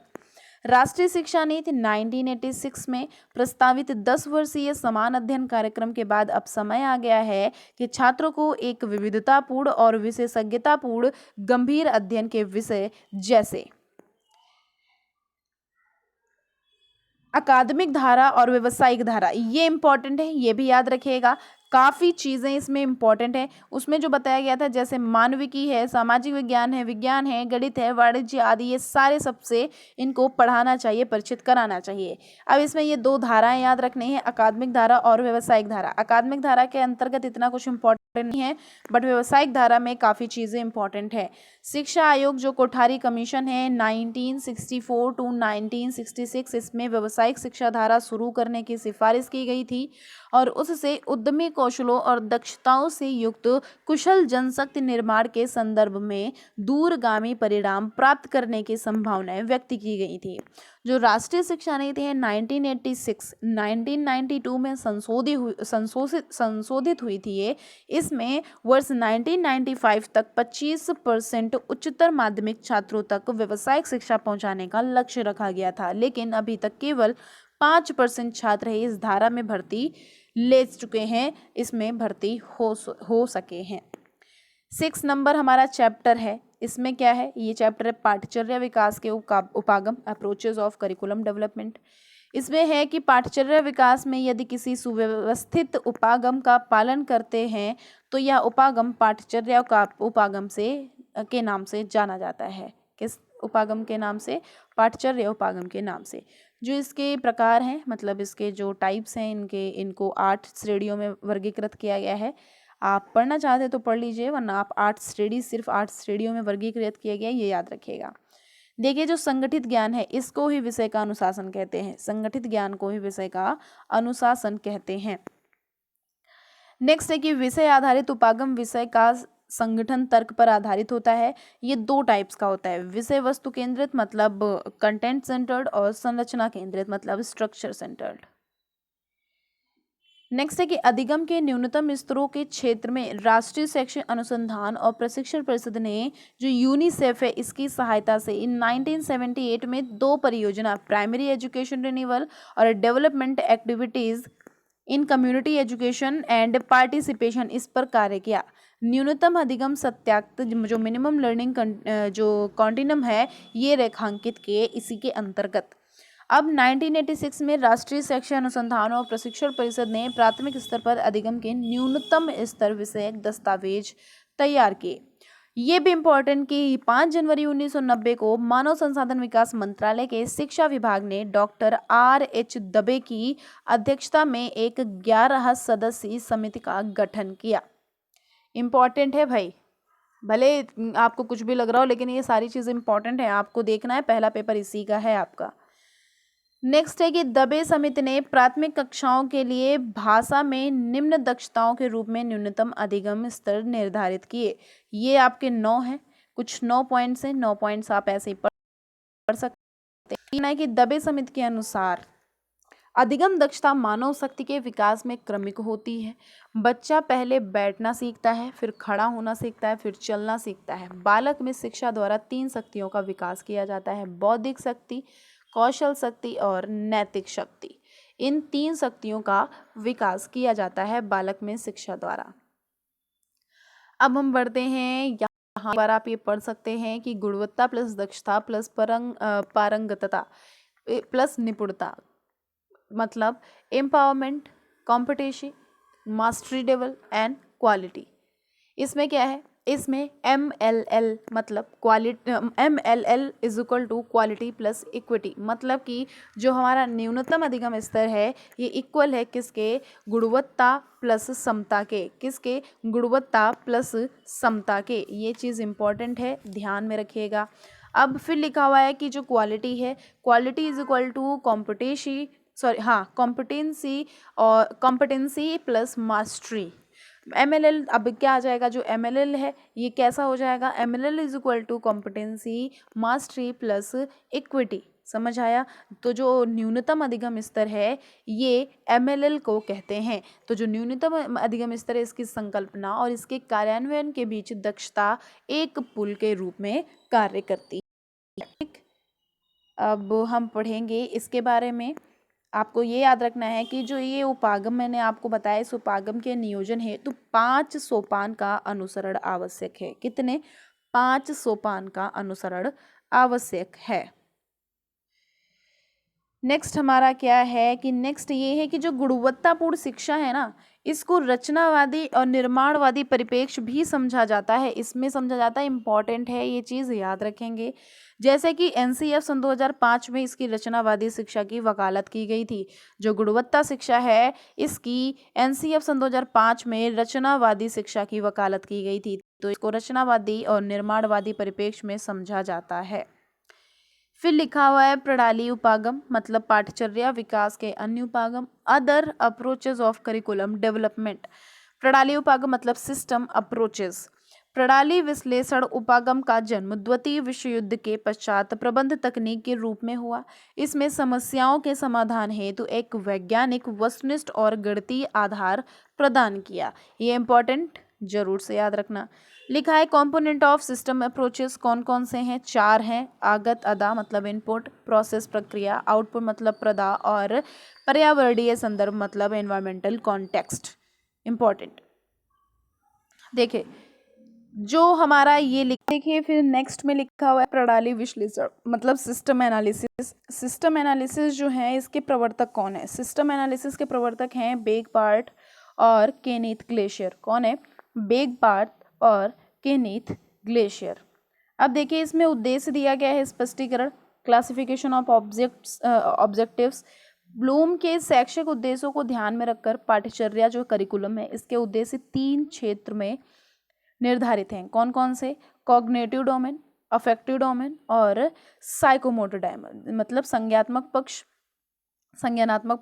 राष्ट्रीय शिक्षा नीति 1986 में प्रस्तावित 10 वर्षीय समान अध्ययन कार्यक्रम के बाद अब समय आ गया है कि छात्रों को एक विविधतापूर्ण और विशेषज्ञतापूर्ण गंभीर अध्ययन के विषय जैसे अकादमिक धारा और व्यावसायिक धारा, ये इंपॉर्टेंट है, ये भी याद रखिएगा। काफ़ी चीज़ें इसमें इंपॉर्टेंट है। उसमें जो बताया गया था जैसे मानविकी है, सामाजिक विज्ञान है, गणित है, वाणिज्य आदि, ये सारे सबसे इनको पढ़ाना चाहिए, परिचित कराना चाहिए। अब इसमें ये दो धाराएं याद रखनी है, अकादमिक धारा और व्यावसायिक धारा। अकादमिक धारा के अंतर्गत इतना कुछ इंपॉर्टेंट नहीं है, बट व्यावसायिक धारा में काफ़ी चीज़ें इंपॉर्टेंट है। शिक्षा आयोग जो कोठारी कमीशन है 1964 टू 1966, इसमें व्यावसायिक शिक्षा धारा शुरू करने की सिफारिश की गई थी और उससे उद्यमी कौशलों और दक्षताओं से युक्त कुशल जनशक्ति निर्माण के संदर्भ में दूरगामी परिणाम प्राप्त करने की संभावनाएं व्यक्त की गई थी। जो राष्ट्रीय शिक्षा नीति है 1992 में संशोधित हुई थी ये। इसमें वर्ष 1995 तक 25% उच्चतर माध्यमिक छात्रों तक व्यावसायिक शिक्षा पहुंचाने का लक्ष्य रखा गया था, लेकिन अभी तक केवल 5% छात्र ही इस धारा में भर्ती ले चुके हैं, इसमें भर्ती हो सके हैं। 6 नंबर हमारा चैप्टर है, इसमें क्या है? ये चैप्टर है पाठ्यचर्या विकास के उपागम, अप्रोचेज ऑफ करिकुलम डेवलपमेंट। इसमें है कि पाठ्यचर्या विकास में यदि किसी सुव्यवस्थित उपागम का पालन करते हैं तो यह उपागम पाठ्यचर्या का उपागम के नाम से जाना जाता है। किस उपागम के नाम से? पाठ्यचर्या उपागम के नाम से। जो इसके प्रकार हैं, मतलब इसके जो टाइप्स हैं, इनको 8 श्रेणियों में वर्गीकृत किया गया है। आप पढ़ना चाहते तो पढ़ लीजिए, वरना आप 8 श्रेणियों में वर्गीकृत किया गया, ये याद रखिएगा। देखिए जो संगठित ज्ञान है इसको ही विषय का अनुशासन कहते हैं। संगठित ज्ञान को ही विषय का अनुशासन कहते हैं। नेक्स्ट है कि विषय आधारित उपागम विषय का संगठन तर्क पर आधारित होता है। ये 2 टाइप्स का होता है, विषय वस्तु केंद्रित मतलब कंटेंट सेंटर्ड और संरचना केंद्रित मतलब स्ट्रक्चर सेंटर्ड। नेक्स्ट है कि अधिगम के न्यूनतम स्तरों के क्षेत्र में राष्ट्रीय शैक्षिक अनुसंधान और प्रशिक्षण परिषद ने जो यूनिसेफ है इसकी सहायता से 1978 में 2 परियोजना प्राइमरी एजुकेशन रिन्यूअल और development activities in community education and participation इस पर कार्य किया। न्यूनतम अधिगम सत्याक्त जो मिनिमम लर्निंग जो कॉन्टिनम है ये रेखांकित किए इसी के अंतर्गत। अब 1986 में राष्ट्रीय शैक्षिक अनुसंधान और प्रशिक्षण परिषद ने प्राथमिक स्तर पर अधिगम के न्यूनतम स्तर विषयक दस्तावेज तैयार किए। ये भी इम्पोर्टेंट कि 5 जनवरी 1990 को मानव संसाधन विकास मंत्रालय के शिक्षा विभाग ने डॉक्टर R.H. दबे की अध्यक्षता में एक 11 सदस्यीय समिति का गठन किया। इम्पोर्टेंट है भाई, भले आपको कुछ भी लग रहा हो, लेकिन ये सारी चीज़ें इंपॉर्टेंट है, आपको देखना है, पहला पेपर इसी का है आपका। नेक्स्ट है कि दबे समिति ने प्राथमिक कक्षाओं के लिए भाषा में निम्न दक्षताओं के रूप में न्यूनतम अधिगम स्तर निर्धारित किए। ये आपके 9 हैं, कुछ 9 पॉइंट्स हैं, 9 पॉइंट्स आप ऐसे ही पढ़ सकते हैं। तीन है कि दबे समिति के अनुसार अधिगम दक्षता मानव शक्ति के विकास में क्रमिक होती है। बच्चा पहले बैठना सीखता है, फिर खड़ा होना सीखता है, फिर चलना सीखता है। बालक में शिक्षा द्वारा 3 शक्तियों का विकास किया जाता है: बौद्धिक शक्ति, कौशल शक्ति और नैतिक शक्ति। इन 3 शक्तियों का विकास किया जाता है बालक में शिक्षा द्वारा। अब हम बढ़ते हैं, यहाँ पर आप ये पढ़ सकते हैं कि गुणवत्ता प्लस दक्षता प्लस पारंगतता प्लस निपुणता, मतलब empowerment, competition, mastery level and quality. इसमें क्या है, इसमें MLL मतलब quality, MLL is equal to quality plus equity, मतलब कि जो हमारा न्यूनतम अधिगम स्तर है ये इक्वल है किसके, गुणवत्ता प्लस समता के, किसके, गुणवत्ता प्लस समता के। ये चीज़ इम्पॉर्टेंट है, ध्यान में रखिएगा। अब फिर लिखा हुआ है कि जो क्वालिटी है, quality is equal to competency और कॉम्पिटेंसी प्लस मास्टरी। MLL अब क्या आ जाएगा, जो MLL है ये कैसा हो जाएगा, MLL is equal to competency mastery plus equity. समझ आया? तो जो न्यूनतम अधिगम स्तर है ये MLL को कहते हैं। तो जो न्यूनतम अधिगम स्तर है इसकी संकल्पना और इसके कार्यान्वयन के बीच दक्षता एक पुल के रूप में कार्य करती है। ठीक, अब हम पढ़ेंगे इसके बारे में। आपको ये याद रखना है कि जो ये उपागम मैंने आपको बताया, इस उपागम के नियोजन है तो 5 सोपान का अनुसरण आवश्यक है। कितने? 5 सोपान का अनुसरण आवश्यक है। नेक्स्ट हमारा क्या है कि नेक्स्ट ये है कि जो गुणवत्तापूर्ण शिक्षा है ना, इसको रचनावादी और निर्माणवादी परिप्रेक्ष्य भी समझा जाता है। इसमें समझा जाता है, इंपॉर्टेंट है, ये चीज़ याद रखेंगे। जैसे कि NCF सन 2005 में इसकी रचनावादी शिक्षा की वकालत की गई थी। जो गुणवत्ता शिक्षा है इसकी NCF सन 2005 में रचनावादी शिक्षा की वकालत की गई थी, तो इसको रचनावादी और निर्माणवादी परिप्रेक्ष्य में समझा जाता है। फिर लिखा हुआ है प्रणाली उपागम, मतलब पाठचर्या विकास के अन्य उपागम, other approaches of curriculum development. प्रणाली उपागम मतलब सिस्टम अप्रोचेस। प्रणाली विश्लेषण उपागम का जन्म द्वितीय विश्व युद्ध के पश्चात प्रबंध तकनीक के रूप में हुआ। इसमें समस्याओं के समाधान हेतु एक वैज्ञानिक, वस्तुनिष्ठ और गणितीय आधार प्रदान किया। ये इंपॉर्टेंट जरूर से याद रखना। लिखा है कंपोनेंट ऑफ सिस्टम अप्रोचेस कौन कौन से हैं, 4 हैं। आगत अदा मतलब इनपुट, प्रोसेस प्रक्रिया, आउटपुट मतलब प्रदा और पर्यावरणीय संदर्भ मतलब एनवायरमेंटल कॉन्टेक्स्ट। इंपॉर्टेंट देखिए जो हमारा ये देखिए फिर नेक्स्ट में लिखा हुआ है प्रणाली विश्लेषण मतलब सिस्टम एनालिसिस। सिस्टम एनालिसिस जो है इसके प्रवर्तक कौन है? सिस्टम एनालिसिस के प्रवर्तक हैं बेगपार्ट और केनीथ ग्लेशियर। कौन है? बेगपार्ट और केनीथ ग्लेशियर। अब देखिए इसमें उद्देश्य दिया गया है स्पष्टीकरण, क्लासिफिकेशन ऑफ ऑब्जेक्टिव्स। ब्लूम के शैक्षिक उद्देश्यों को ध्यान में रखकर पाठ्यचर्या जो करिकुलम है इसके उद्देश्य 3 क्षेत्र में निर्धारित हैं। कौन कौन से? कॉग्निटिव डोमेन, अफेक्टिव डोमेन और साइकोमोटर डोमेन, मतलब संज्ञानात्मक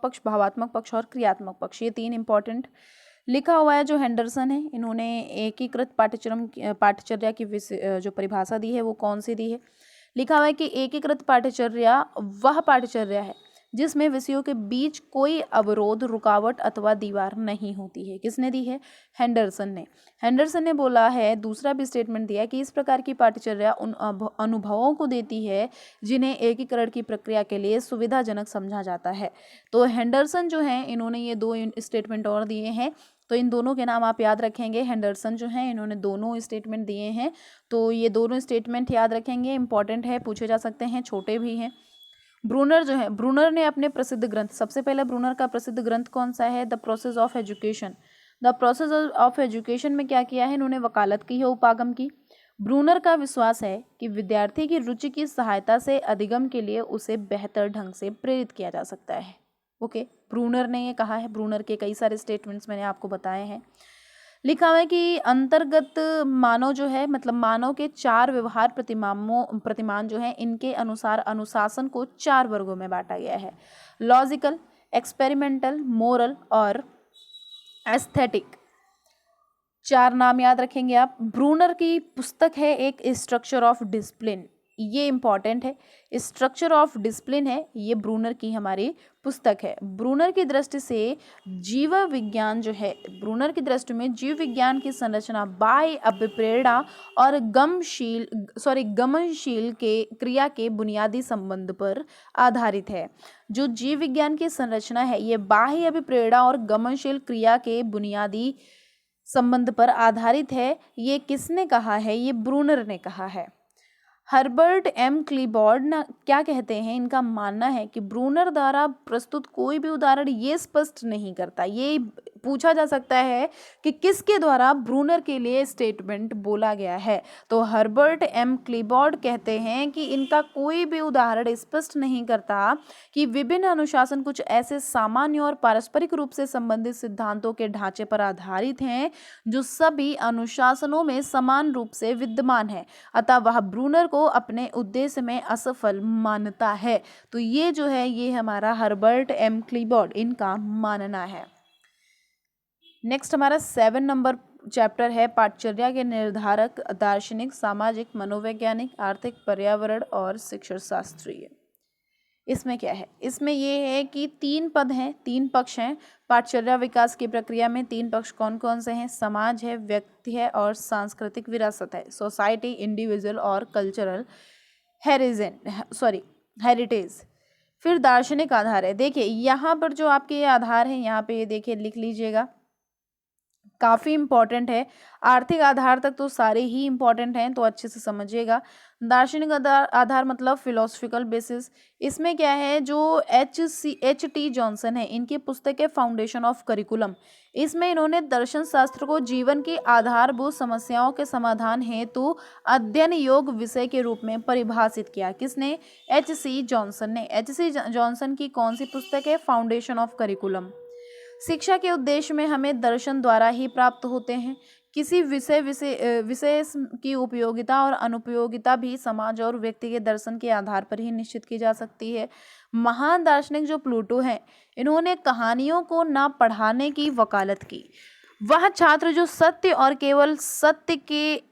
पक्ष, भावात्मक पक्ष और क्रियात्मक पक्ष। ये 3 इंपॉर्टेंट लिखा हुआ है। जो हेंडरसन है इन्होंने एकीकृत पाठ्यचर्या की जो परिभाषा दी है वो कौन सी दी है? लिखा हुआ है कि एकीकृत पाठ्यचर्या वह पाठ्यचर्या है जिसमें विषयों के बीच कोई अवरोध, रुकावट अथवा दीवार नहीं होती है। किसने दी है? हेंडरसन ने। हेंडरसन ने बोला है, दूसरा भी स्टेटमेंट दिया है कि इस प्रकार की पाठ्यचर्या उन अनुभवों को देती है जिन्हें एकीकरण की प्रक्रिया के लिए सुविधाजनक समझा जाता है। तो हेंडरसन जो है इन्होंने ये 2 स्टेटमेंट और दिए हैं, तो इन दोनों के नाम आप याद रखेंगे। हेंडरसन जो है इन्होंने दोनों स्टेटमेंट दिए हैं, तो ये दोनों स्टेटमेंट याद रखेंगे, इंपॉर्टेंट है, पूछे जा सकते हैं, छोटे भी हैं। ब्रूनर जो है, ब्रूनर ने अपने प्रसिद्ध ग्रंथ, सबसे पहले ब्रूनर का प्रसिद्ध ग्रंथ कौन सा है? The process of education. The process of education में क्या किया है इन्होंने? वकालत की है उपागम की। ब्रूनर का विश्वास है कि विद्यार्थी की रुचि की सहायता से अधिगम के लिए उसे बेहतर ढंग से प्रेरित किया जा सकता है। ओके, ब्रूनर ने ये कहा है। ब्रूनर के कई सारे स्टेटमेंट्स मैंने आपको बताए हैं। लिखा हुआ है कि अंतर्गत मानव जो है मतलब मानव के 4 व्यवहार प्रतिमान जो है इनके अनुसार अनुशासन को 4 वर्गों में बांटा गया है। लॉजिकल, एक्सपेरिमेंटल, मोरल और एस्थेटिक। 4 नाम याद रखेंगे आप। ब्रूनर की पुस्तक है एक स्ट्रक्चर ऑफ डिसिप्लिन, ये इंपॉर्टेंट है। स्ट्रक्चर ऑफ डिसिप्लिन है ये ब्रूनर की हमारी पुस्तक है। ब्रूनर की दृष्टि से जीव विज्ञान जो है, ब्रूनर की दृष्टि में जीव विज्ञान की संरचना बाह्य अभिप्रेरणा और गमनशील के क्रिया के बुनियादी संबंध पर आधारित है। जो जीव विज्ञान की संरचना है ये बाह्य अभिप्रेरणा और गमनशील क्रिया के बुनियादी संबंध पर आधारित है। ये किसने कहा है? ये ब्रूनर ने कहा है। हर्बर्ट एम क्लीबॉर्ड ना क्या कहते हैं, इनका मानना है कि ब्रूनर द्वारा प्रस्तुत कोई भी उदाहरण ये स्पष्ट नहीं करता, ये पूछा जा सकता है कि किसके द्वारा ब्रूनर के लिए स्टेटमेंट बोला गया है। तो हर्बर्ट एम क्लीबॉर्ड कहते हैं कि इनका कोई भी उदाहरण स्पष्ट नहीं करता कि विभिन्न अनुशासन कुछ ऐसे सामान्य और पारस्परिक रूप से संबंधित सिद्धांतों के ढांचे पर आधारित हैं जो सभी अनुशासनों में समान रूप से विद्यमान है, अतः वह ब्रूनर को अपने उद्देश्य में असफल मानता है। तो ये जो है ये हमारा हर्बर्ट एम क्लीबॉर्ड इनका मानना है। नेक्स्ट हमारा 7 नंबर चैप्टर है पाठचर्या के निर्धारक, दार्शनिक, सामाजिक, मनोवैज्ञानिक, आर्थिक, पर्यावरण और शिक्षण शास्त्रीय। इसमें क्या है? इसमें ये है कि 3 पद हैं, 3 पक्ष हैं। पाठचर्या विकास की प्रक्रिया में 3 पक्ष कौन कौन से हैं? समाज है, व्यक्ति है और सांस्कृतिक विरासत है। सोसाइटी, इंडिविजुअल और कल्चरल हेरिटेज। फिर दार्शनिक आधार है। देखिए यहाँ पर जो आपके ये आधार हैं यहाँ पे ये देखिए लिख लीजिएगा, काफ़ी इंपॉर्टेंट है। आर्थिक आधार तक तो सारे ही इंपॉर्टेंट हैं, तो अच्छे से समझिएगा। दार्शनिक आधार मतलब फिलोसफिकल बेसिस। इसमें क्या है, जो H.T. जॉनसन है, इनकी पुस्तक है फाउंडेशन ऑफ करिकुलम। इसमें इन्होंने दर्शन शास्त्र को जीवन की आधारभूत समस्याओं के समाधान हेतु अध्ययन योग्य विषय के रूप में परिभाषित किया। किसने? H.C. जॉनसन ने। H.C. जॉनसन की कौन सी पुस्तक है? Foundation of curriculum. शिक्षा के उद्देश्य में हमें दर्शन द्वारा ही प्राप्त होते हैं। किसी विशेष की उपयोगिता और अनुपयोगिता भी समाज और व्यक्ति के दर्शन के आधार पर ही निश्चित की जा सकती है। महान दार्शनिक जो प्लूटो हैं, इन्होंने कहानियों को ना पढ़ाने की वकालत की। वह छात्र जो सत्य और केवल सत्य के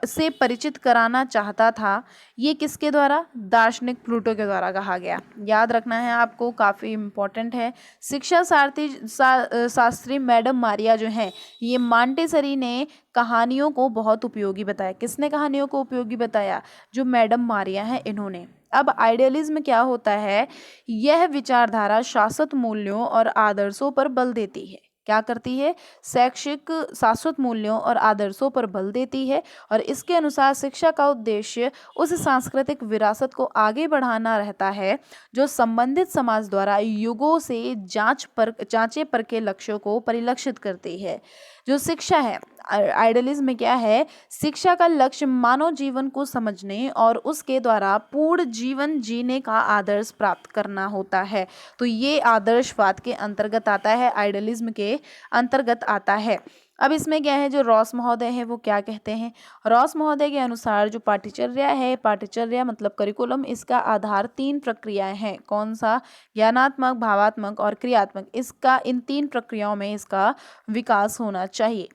से परिचित कराना चाहता था, ये किसके द्वारा? दार्शनिक प्लूटो के द्वारा कहा गया। याद रखना है आपको, काफ़ी इम्पोर्टेंट है। शिक्षा शास्त्री मैडम मारिया जो हैं, ये मॉन्टेसरी ने कहानियों को बहुत उपयोगी बताया। किसने कहानियों को उपयोगी बताया? जो मैडम मारिया हैं इन्होंने। अब आइडियलिज्म क्या होता है? यह विचारधारा शाश्वत मूल्यों और आदर्शों पर बल देती है। क्या करती है? शैक्षिक शाश्वत मूल्यों और आदर्शों पर बल देती है और इसके अनुसार शिक्षा का उद्देश्य उस सांस्कृतिक विरासत को आगे बढ़ाना रहता है जो संबंधित समाज द्वारा युगों से जांचे परखे लक्ष्यों को परिलक्षित करती है। जो शिक्षा है, आइडियलिज्म में क्या है? शिक्षा का लक्ष्य मानव जीवन को समझने और उसके द्वारा पूर्ण जीवन जीने का आदर्श प्राप्त करना होता है। तो ये आदर्शवाद के अंतर्गत आता है, आइडियलिज्म के अंतर्गत आता है। अब इसमें क्या है, जो रॉस महोदय है वो क्या कहते हैं? रॉस महोदय के अनुसार जो पाठ्यचर्या है, पाठ्यचर्या मतलब करिकुलम, इसका आधार 3 प्रक्रियाएं हैं। कौन सा? ज्ञानात्मक, भावात्मक और क्रियात्मक। इसका इन 3 प्रक्रियाओं में इसका विकास होना चाहिए।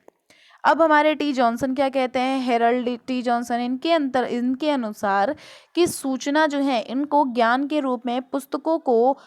अब हमारे टी जॉनसन क्या कहते हैं? हेरल्ड टी जॉनसन, इनके अनुसार कि सूचना जो है इनको ज्ञान के रूप में, पुस्तकों को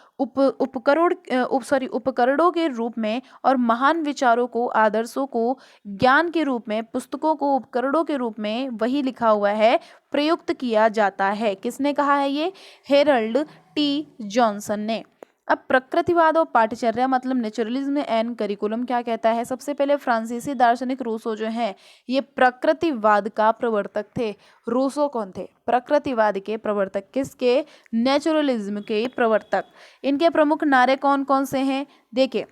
उपकरणों के रूप में और महान विचारों को, आदर्शों को ज्ञान के रूप में, पुस्तकों को उपकरणों के रूप में, वही लिखा हुआ है, प्रयुक्त किया जाता है। किसने कहा है ये? हेरल्ड टी जॉनसन ने। अब प्रकृतिवाद और पाठ्यचर्या मतलब नेचुरलिज्म एंड करिकुलम क्या कहता है? सबसे पहले फ्रांसीसी दार्शनिक रूसो जो हैं, ये प्रकृतिवाद का प्रवर्तक थे। रूसो कौन थे? प्रकृतिवाद के प्रवर्तक। किसके? नेचुरलिज्म के प्रवर्तक। इनके प्रमुख नारे कौन कौन से हैं? देखिए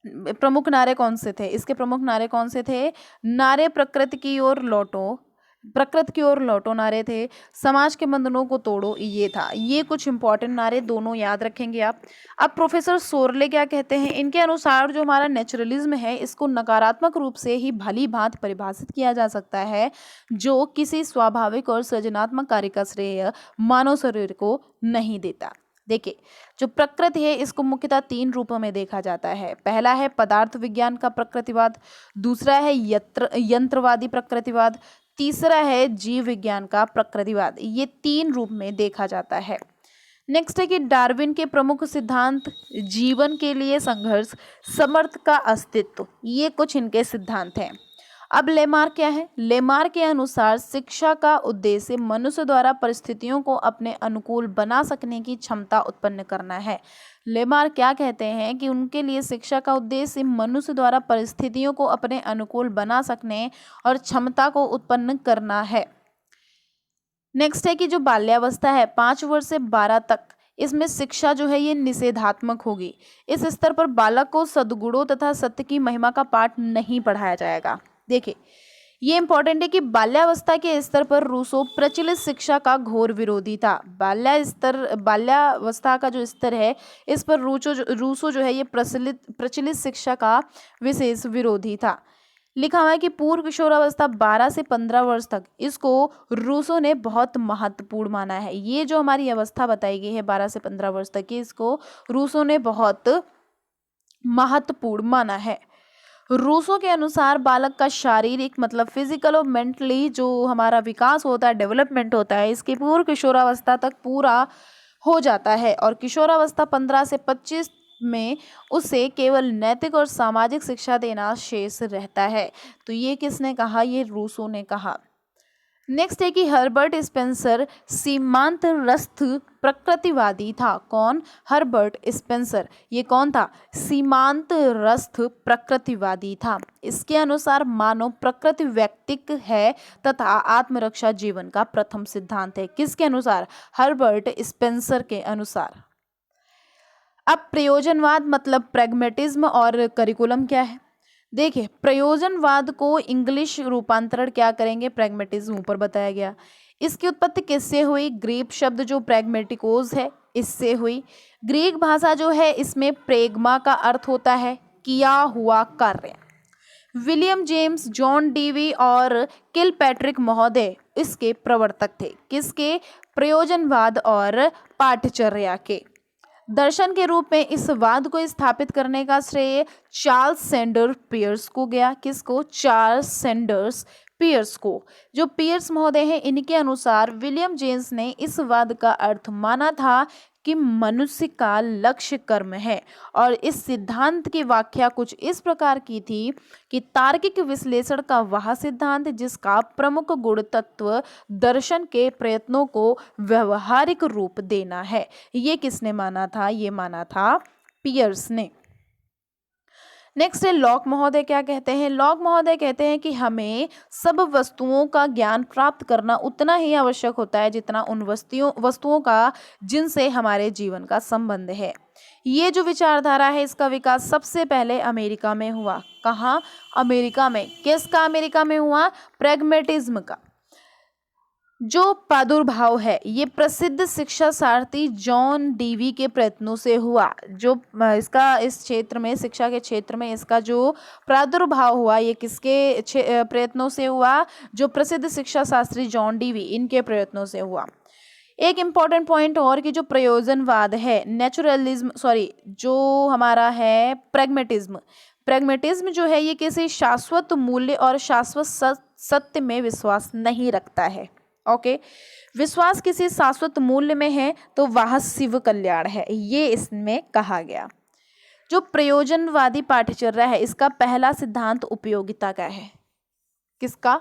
प्रमुख नारे कौन से थे इसके? प्रमुख नारे कौन से थे? नारे प्रकृति की ओर लौटो, प्रकृति की ओर लौटो नारे थे, समाज के बंधनों को तोड़ो ये था। ये कुछ इंपॉर्टेंट नारे दोनों याद रखेंगे आप। अब प्रोफेसर सोरले क्या कहते हैं, इनके अनुसार जो हमारा नेचुरलिज्म है इसको नकारात्मक रूप से ही भली भांति परिभाषित किया जा सकता है, जो किसी स्वाभाविक और सृजनात्मक कार्य का श्रेय मानव शरीर को नहीं देता। देखिए, जो प्रकृति है इसको मुख्यतः 3 रूपों में देखा जाता है। पहला है पदार्थ विज्ञान का प्रकृतिवाद, दूसरा है यंत्रवादी प्रकृतिवाद, तीसरा है जीव विज्ञान का प्रकृतिवाद। ये 3 रूप में देखा जाता है। नेक्स्ट है कि डार्विन के प्रमुख सिद्धांत, जीवन के लिए संघर्ष, समर्थ का अस्तित्व, ये कुछ इनके सिद्धांत हैं। अब लेमार्क क्या है, लेमार्क के अनुसार शिक्षा का उद्देश्य मनुष्य द्वारा परिस्थितियों को अपने अनुकूल बना सकने की क्षमता उत्पन्न करना है। लेमार्क क्या कहते हैं कि उनके लिए शिक्षा का उद्देश्य मनुष्य द्वारा परिस्थितियों को अपने अनुकूल बना सकने और क्षमता को उत्पन्न करना है। नेक्स्ट है कि जो बाल्यावस्था है 5 वर्ष से 12 तक, इसमें शिक्षा जो है ये निषेधात्मक होगी। इस स्तर पर बालक को सद्गुणों तथा सत्य की महिमा का पाठ नहीं पढ़ाया जाएगा। देखिए, ये इंपॉर्टेंट है कि बाल्यावस्था के स्तर पर रूसो प्रचलित शिक्षा का घोर विरोधी था। बाल्यावस्था का जो स्तर है इस पर रूसो जो है ये प्रचलित शिक्षा का विशेष विरोधी था। लिखा हुआ है कि पूर्व किशोरावस्था 12 से 15 वर्ष तक, इसको रूसो ने बहुत महत्वपूर्ण माना है। ये जो हमारी अवस्था बताई गई है 12 से 15 वर्ष तक की, इसको रूसो ने बहुत महत्वपूर्ण माना है। रूसो के अनुसार बालक का शारीरिक मतलब फिजिकल और मेंटली जो हमारा विकास होता है, डेवलपमेंट होता है, इसकी पूर्व किशोरावस्था तक पूरा हो जाता है और किशोरावस्था 15 से 25 में उसे केवल नैतिक और सामाजिक शिक्षा देना शेष रहता है। तो ये किसने कहा, ये रूसो ने कहा। नेक्स्ट है कि हर्बर्ट स्पेंसर सीमांत रस्थ प्रकृतिवादी था। कौन, हर्बर्ट स्पेंसर। ये कौन था, सीमांत रस्थ प्रकृतिवादी था। इसके अनुसार मानव प्रकृति व्यक्तिक है तथा आत्मरक्षा जीवन का प्रथम सिद्धांत है। किसके अनुसार, हर्बर्ट स्पेंसर के अनुसार। अब प्रयोजनवाद मतलब प्रैग्मेटिज्म और करिकुलम क्या है। देखिए, प्रयोजनवाद को इंग्लिश रूपांतरण क्या करेंगे, प्रैग्मेटिज्म, ऊपर बताया गया। इसकी उत्पत्ति किससे हुई, ग्रीक शब्द जो प्रैग्मेटिकोस है इससे हुई। ग्रीक भाषा जो है इसमें प्रेग्मा का अर्थ होता है किया हुआ कार्य। विलियम जेम्स, जॉन डीवी और किलपैट्रिक महोदय इसके प्रवर्तक थे। किसके, प्रयोजनवाद और पाठचर्या के। दर्शन के रूप में इस वाद को स्थापित करने का श्रेय चार्ल्स सैंडर्स पियर्स को गया। किसको, चार्ल्स सैंडर्स पियर्स को। जो पियर्स महोदय हैं इनके अनुसार विलियम जेम्स ने इस वाद का अर्थ माना था कि मनुष्य का लक्ष्य कर्म है और इस सिद्धांत की व्याख्या कुछ इस प्रकार की थी कि तार्किक विश्लेषण का वह सिद्धांत जिसका प्रमुख गुण तत्व दर्शन के प्रयत्नों को व्यवहारिक रूप देना है। ये किसने माना था, ये माना था पियर्स ने। नेक्स्ट है लॉक महोदय क्या कहते हैं। लॉक महोदय कहते हैं कि हमें सब वस्तुओं का ज्ञान प्राप्त करना उतना ही आवश्यक होता है जितना उन वस्तुओं का जिनसे हमारे जीवन का संबंध है। ये जो विचारधारा है इसका विकास सबसे पहले अमेरिका में हुआ। कहाँ, अमेरिका में। किसका अमेरिका में हुआ, प्रैग्मेटिज्म का। जो प्रादुर्भाव है ये प्रसिद्ध शिक्षा सारथी जॉन डीवी के प्रयत्नों से हुआ। जो इसका इस क्षेत्र में, शिक्षा के क्षेत्र में इसका जो प्रादुर्भाव हुआ ये किसके प्रयत्नों से हुआ, जो प्रसिद्ध शिक्षा शास्त्री जॉन डीवी इनके प्रयत्नों से हुआ। एक इम्पॉर्टेंट पॉइंट और कि जो प्रयोजनवाद है, जो हमारा है प्रैग्मेटिज्म जो है ये किसी शाश्वत मूल्य और शाश्वत सत्य में विश्वास नहीं रखता है। ओके, विश्वास किसी शाश्वत मूल्य में है तो वह शिव कल्याण है, ये इसमें कहा गया। जो प्रयोजनवादी पाठचर्या है इसका पहला सिद्धांत उपयोगिता का है। किसका,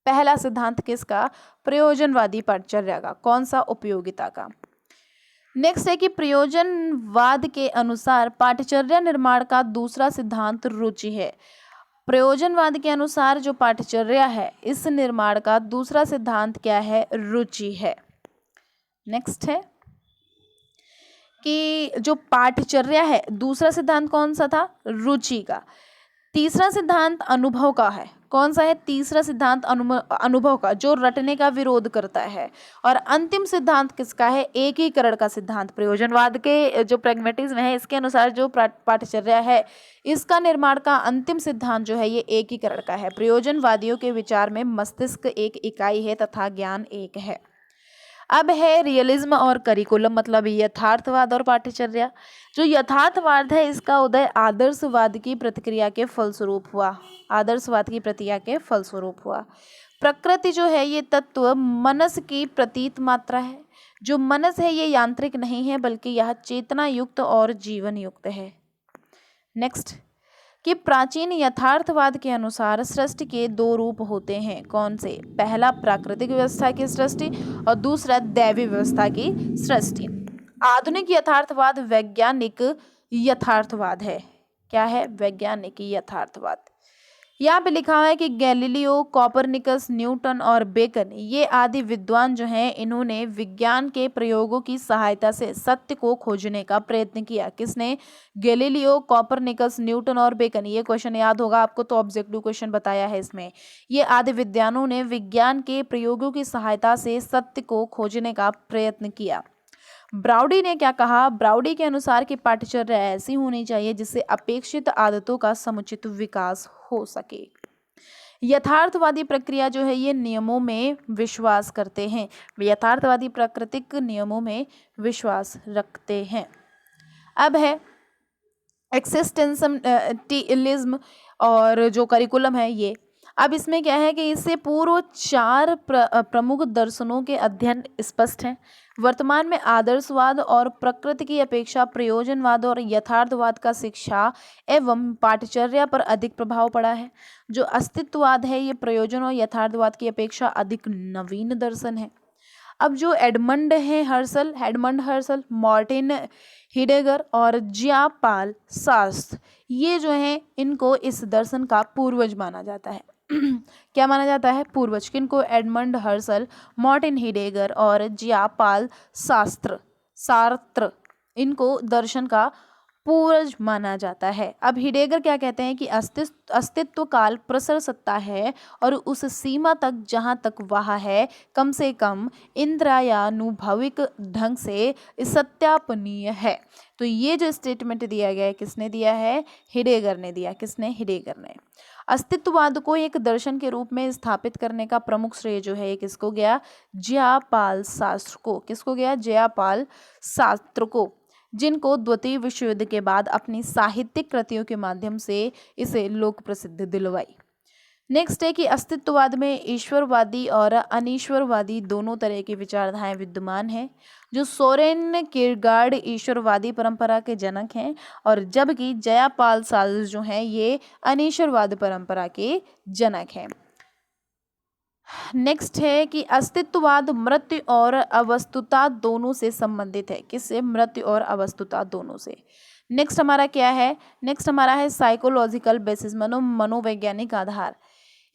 पहला सिद्धांत किसका, प्रयोजनवादी पाठचर्या का। कौन सा, उपयोगिता का। नेक्स्ट है कि प्रयोजनवाद के अनुसार पाठचर्या निर्माण का दूसरा सिद्धांत रुचि है। प्रयोजनवाद के अनुसार जो पाठचर्या है इस निर्माण का दूसरा सिद्धांत क्या है, रुचि है। नेक्स्ट है कि जो पाठचर्या है दूसरा सिद्धांत कौन सा था, रुचि का। तीसरा सिद्धांत अनुभव का है। कौन सा है? तीसरा सिद्धांत अनुभव का, जो रटने का विरोध करता है। और अंतिम सिद्धांत किसका है? एकीकरण का सिद्धांत। प्रयोजनवाद के जो प्रैग्मेटिज्म है, इसके अनुसार जो पाठचर्या है, इसका निर्माण का अंतिम सिद्धांत जो है ये एकीकरण का है। प्रयोजनवादियों के विचार में मस्तिष्क एक इकाई है तथा ज्ञान एक है। अब है रियलिज्म और करिकुलम, मतलब यथार्थवाद और पाठ्यचर्या। जो यथार्थवाद है, इसका उदय आदर्शवाद की प्रतिक्रिया के फलस्वरूप हुआ। आदर्शवाद की प्रतिक्रिया के फलस्वरूप हुआ। प्रकृति जो है ये तत्व मनस की प्रतीत मात्रा है। जो मनस है ये यांत्रिक नहीं है, बल्कि यह चेतना युक्त और जीवन युक्त है। नेक्स्ट, कि प्राचीन यथार्थवाद के अनुसार सृष्टि के दो रूप होते हैं। कौन से? पहला प्राकृतिक व्यवस्था की सृष्टि और दूसरा दैवी व्यवस्था की सृष्टि। आधुनिक यथार्थवाद वैज्ञानिक यथार्थवाद है। क्या है? वैज्ञानिक यथार्थवाद। यहाँ पे लिखा है कि गैलीलियो, कोपरनिकस, न्यूटन और बेकन, ये आदि विद्वान जो हैं, इन्होंने विज्ञान के प्रयोगों की सहायता से सत्य को खोजने का प्रयत्न किया। किसने? गैलीलियो, कोपरनिकस, न्यूटन और बेकन। ये क्वेश्चन याद होगा आपको, तो ऑब्जेक्टिव क्वेश्चन बताया है इसमें। ये आदि विद्वानों ने विज्ञान के प्रयोगों की सहायता से सत्य को खोजने का प्रयत्न किया। ब्राउडी ने क्या कहा? ब्राउडी के अनुसार कि पाठ्यचर्या ऐसी होनी चाहिए जिससे अपेक्षित आदतों का समुचित विकास हो सके। यथार्थवादी प्रक्रिया जो है ये नियमों में विश्वास करते हैं। यथार्थवादी प्राकृतिक नियमों में विश्वास रखते हैं। अब है एक्सिस्टेंशियलिज्म और जो करिकुलम है ये। अब इसमें क्या है कि इससे पूर्व चार प्रमुख दर्शनों के अध्ययन स्पष्ट हैं। वर्तमान में आदर्शवाद और प्रकृति की अपेक्षा प्रयोजनवाद और यथार्थवाद का शिक्षा एवं पाठचर्या पर अधिक प्रभाव पड़ा है। जो अस्तित्ववाद है ये प्रयोजन और यथार्थवाद की अपेक्षा अधिक नवीन दर्शन है। अब जो एडमंड हर्सल, मार्टिन हिडेगर और जियापाल सार्त्र, ये जो हैं इनको इस दर्शन का पूर्वज माना जाता है। क्या माना जाता है? पूर्वज। किनको? एडमंड हर्सल, मार्टिन हिडेगर और जियापाल सार्त्र, इनको दर्शन का पूर्वज माना जाता है। अब हिडेगर क्या कहते हैं कि अस्तित्व काल प्रसर सत्ता है और उस सीमा तक जहाँ तक वह है कम से कम इंद्रियानुभविक ढंग से सत्यापनीय है। तो ये जो स्टेटमेंट दिया गया है, किसने दिया है? हिडेगर ने दिया। किसने? हिडेगर ने। अस्तित्ववाद को एक दर्शन के रूप में स्थापित करने का प्रमुख श्रेय जो है किसको गया? जियापाल सार्त्र को। किसको गया? जियापाल सार्त्र को, जिनको द्वितीय विश्व युद्ध के बाद अपनी साहित्यिक कृतियों के माध्यम से इसे लोक प्रसिद्धि दिलवाई। नेक्स्ट है कि अस्तित्ववाद में ईश्वरवादी और अनीश्वरवादी दोनों तरह की विचारधाराएं विद्यमान हैं। जो सोरेन किरगार्ड ईश्वरवादी परंपरा के जनक हैं और जबकि जयापाल सार्त्र जो हैं ये अनीश्वरवाद परंपरा के जनक हैं। नेक्स्ट है कि अस्तित्ववाद मृत्यु और अवस्तुता दोनों से संबंधित है। किससे? मृत्यु और अवस्तुता दोनों से। नेक्स्ट हमारा क्या है? नेक्स्ट हमारा है साइकोलॉजिकल बेसिस, मनोवैज्ञानिक आधार।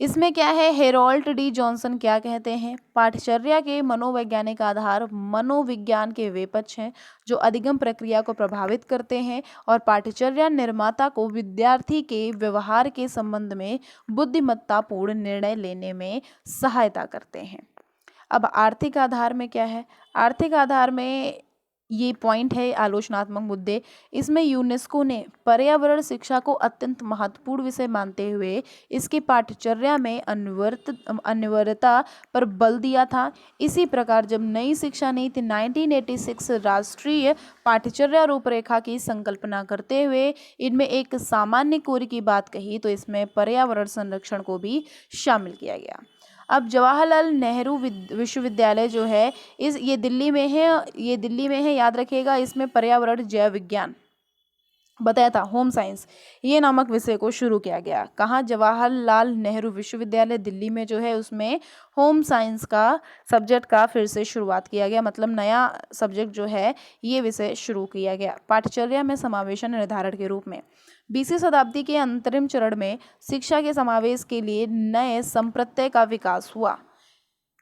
इसमें क्या है? हेरोल्ड डी जॉनसन क्या कहते हैं? पाठचर्या के मनोवैज्ञानिक आधार मनोविज्ञान के वे पक्ष हैं जो अधिगम प्रक्रिया को प्रभावित करते हैं और पाठचर्या निर्माता को विद्यार्थी के व्यवहार के संबंध में बुद्धिमत्तापूर्ण निर्णय लेने में सहायता करते हैं। अब आर्थिक आधार में क्या है? आर्थिक आधार में ये पॉइंट है आलोचनात्मक मुद्दे। इसमें यूनेस्को ने पर्यावरण शिक्षा को अत्यंत महत्वपूर्ण विषय मानते हुए इसकी पाठचर्या में अनिवार्यता पर बल दिया था। इसी प्रकार जब नई शिक्षा नीति 1986 राष्ट्रीय पाठचर्या रूपरेखा की संकल्पना करते हुए इनमें एक सामान्य कोर की बात कही तो इसमें पर्यावरण संरक्षण को भी शामिल किया गया। अब जवाहरलाल नेहरू विश्वविद्यालय जो है ये दिल्ली में है, याद रखिएगा। इसमें पर्यावरण जैव विज्ञान बताया था, होम साइंस, ये नामक विषय को शुरू किया गया। कहाँ? जवाहरलाल नेहरू विश्वविद्यालय दिल्ली में जो है उसमें होम साइंस का सब्जेक्ट का फिर से शुरुआत किया गया, मतलब नया सब्जेक्ट जो है ये विषय शुरू किया गया पाठचर्या में समावेशन निर्धारण के रूप में। 20वीं शताब्दी के अंतरिम चरण में शिक्षा के समावेश के लिए नए संप्रत्यय का विकास हुआ।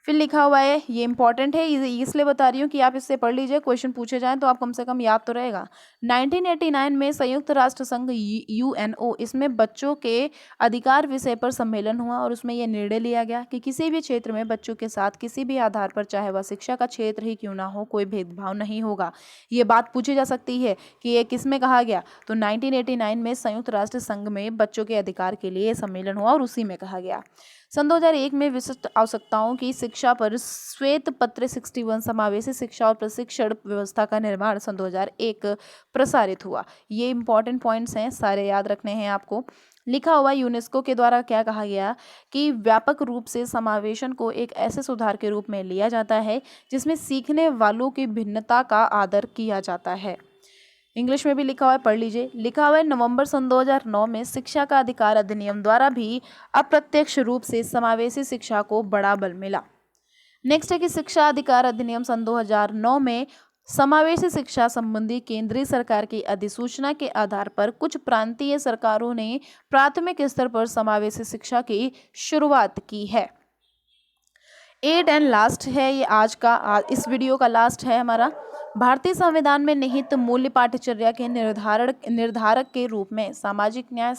फिर लिखा हुआ है, ये इंपॉर्टेंट है, इसलिए बता रही हूँ कि आप इससे पढ़ लीजिए, क्वेश्चन पूछे जाएं तो आप कम से कम याद तो रहेगा। 1989 में संयुक्त राष्ट्र संघ यूएनओ इसमें बच्चों के अधिकार विषय पर सम्मेलन हुआ और उसमें यह निर्णय लिया गया कि किसी भी क्षेत्र में बच्चों के साथ किसी भी आधार पर, चाहे वह शिक्षा का क्षेत्र ही क्यों ना हो, कोई भेदभाव नहीं होगा। ये बात पूछी जा सकती है कि ये किस में कहा गया, तो 1989 में संयुक्त राष्ट्र संघ में बच्चों के अधिकार के लिए सम्मेलन हुआ और उसी में कहा गया। सन 2001 में विशिष्ट आवश्यकताओं की शिक्षा पर श्वेत पत्र 61 समावेशी शिक्षा और प्रशिक्षण व्यवस्था का निर्माण सन 2001 प्रसारित हुआ। ये इंपॉर्टेंट पॉइंट्स हैं, सारे याद रखने हैं आपको। लिखा हुआ यूनेस्को के द्वारा क्या कहा गया कि व्यापक रूप से समावेशन को एक ऐसे सुधार के रूप में लिया जाता है जिसमें सीखने वालों की भिन्नता का आदर किया जाता है। इंग्लिश में भी लिखा हुआ है, पढ़ लीजिए। लिखा हुआ है, नवंबर सन 2009 में शिक्षा का अधिकार अधिनियम द्वारा भी अप्रत्यक्ष रूप से समावेशी शिक्षा को बड़ा बल मिला। नेक्स्ट है कि शिक्षा अधिकार अधिनियम सन 2009 में समावेशी शिक्षा संबंधी केंद्रीय सरकार की अधिसूचना के आधार पर कुछ प्रांतीय सरकारों ने प्राथमिक स्तर पर समावेशी शिक्षा की शुरुआत की है। 8 एंड लास्ट है ये आज का, इस वीडियो का लास्ट है हमारा। भारतीय संविधान में निहित मूल्य पाठ्यचर्या के निर्धारक के रूप में सामाजिक न्याय,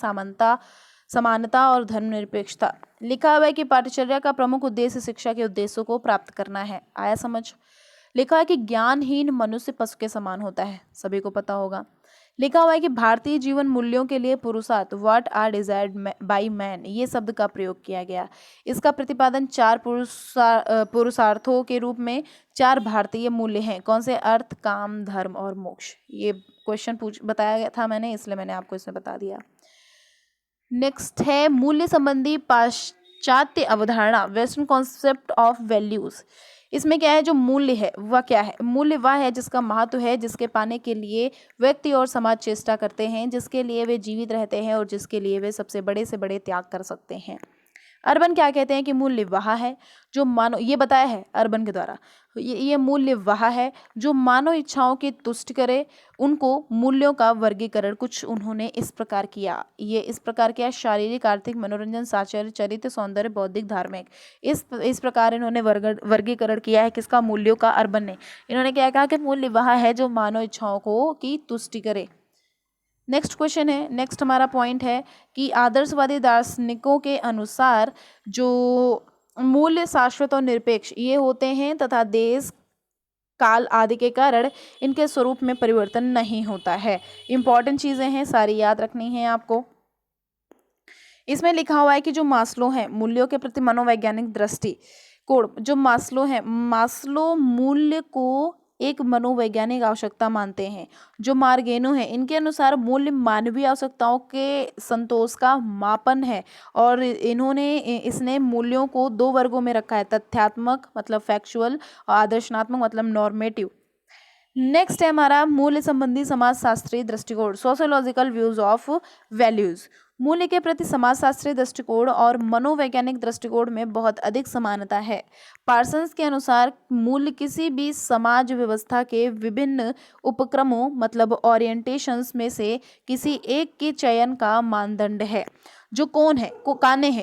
समानता और धर्मनिरपेक्षता। लिखा हुआ है कि पाठ्यचर्या का प्रमुख उद्देश्य शिक्षा के उद्देश्यों को प्राप्त करना है। आया समझ। लिखा है कि ज्ञानहीन मनुष्य पशु के समान होता है, सभी को पता होगा। लिखा हुआ है कि भारतीय जीवन मूल्यों के लिए पुरुषार्थ, what are desired by man, ये शब्द का प्रयोग किया गया। इसका प्रतिपादन 4 पुरुषार्थों के रूप में 4 भारतीय मूल्य हैं। कौन से? अर्थ, काम, धर्म और मोक्ष। ये क्वेश्चन बताया गया था मैंने, इसलिए मैंने आपको इसमें बता दिया। नेक्स्ट है मूल्य संबंधी पाश्चात्य अवधारणा, वेस्टर्न कॉन्सेप्ट ऑफ वैल्यूज। इसमें क्या है, जो मूल्य है वह क्या है? मूल्य वह है जिसका महत्व है, जिसके पाने के लिए व्यक्ति और समाज चेष्टा करते हैं, जिसके लिए वे जीवित रहते हैं और जिसके लिए वे सबसे बड़े से बड़े त्याग कर सकते हैं। अर्बन क्या कहते हैं कि मूल्य वह है जो मानव, ये बताया है अर्बन के द्वारा, ये मूल्य वह है जो मानव इच्छाओं की तुष्टि करे। उनको मूल्यों का वर्गीकरण कुछ उन्होंने इस प्रकार किया, ये इस प्रकार किया: शारीरिक, आर्थिक, मनोरंजन, साचर्य, चरित्र, सौंदर्य, बौद्धिक, धार्मिक। इस प्रकार इन्होंने वर्गीकरण किया है किसका? मूल्यों का, अर्बन ने। इन्होंने क्या कहा कि मूल्य वह है जो मानव इच्छाओं को की तुष्टि करे। नेक्स्ट क्वेश्चन है, नेक्स्ट हमारा पॉइंट है कि आदर्शवादी दार्शनिकों के अनुसार जो मूल्य शाश्वत और निरपेक्ष ये होते हैं तथा देश, काल आदि के कारण इनके स्वरूप में परिवर्तन नहीं होता है। इंपॉर्टेंट चीजें हैं, सारी याद रखनी है आपको। इसमें लिखा हुआ है कि जो मास्लो है, मूल्यों के प्रति मनोवैज्ञानिक दृष्टिकोण, जो मास्लो है, मास्लो मूल्य को एक मनोवैज्ञानिक आवश्यकता मानते हैं। जो मार्गेनो है, इनके अनुसार मूल्य मानवीय आवश्यकताओं के संतोष का मापन है और इसने मूल्यों को 2 वर्गों में रखा है: तथ्यात्मक मतलब फैक्चुअल और आदर्शनात्मक मतलब नॉर्मेटिव। नेक्स्ट है हमारा मूल्य संबंधी समाजशास्त्रीय दृष्टिकोण, सोशियोलॉजिकल व्यूज ऑफ वैल्यूज। मूल्य के प्रति समाजशास्त्रीय दृष्टिकोण और मनोवैज्ञानिक दृष्टिकोण में बहुत अधिक समानता है। पार्सन्स के अनुसार मूल्य किसी भी समाज व्यवस्था के विभिन्न उपक्रमों मतलब ओरिएंटेशंस में से किसी एक के चयन का मानदंड है। जो कौन है?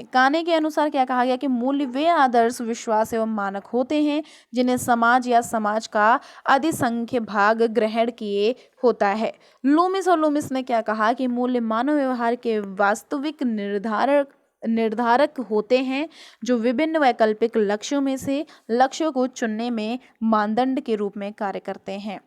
काने के अनुसार क्या कहा गया कि मूल्य वे आदर्श, विश्वास एवं मानक होते हैं जिन्हें समाज या समाज का अधिसंख्य भाग ग्रहण किए होता है। लूमिस ने क्या कहा कि मूल्य मानव व्यवहार के वास्तविक निर्धारक होते हैं जो विभिन्न वैकल्पिक लक्ष्यों में से लक्ष्यों को चुनने में मानदंड के रूप में कार्य करते हैं।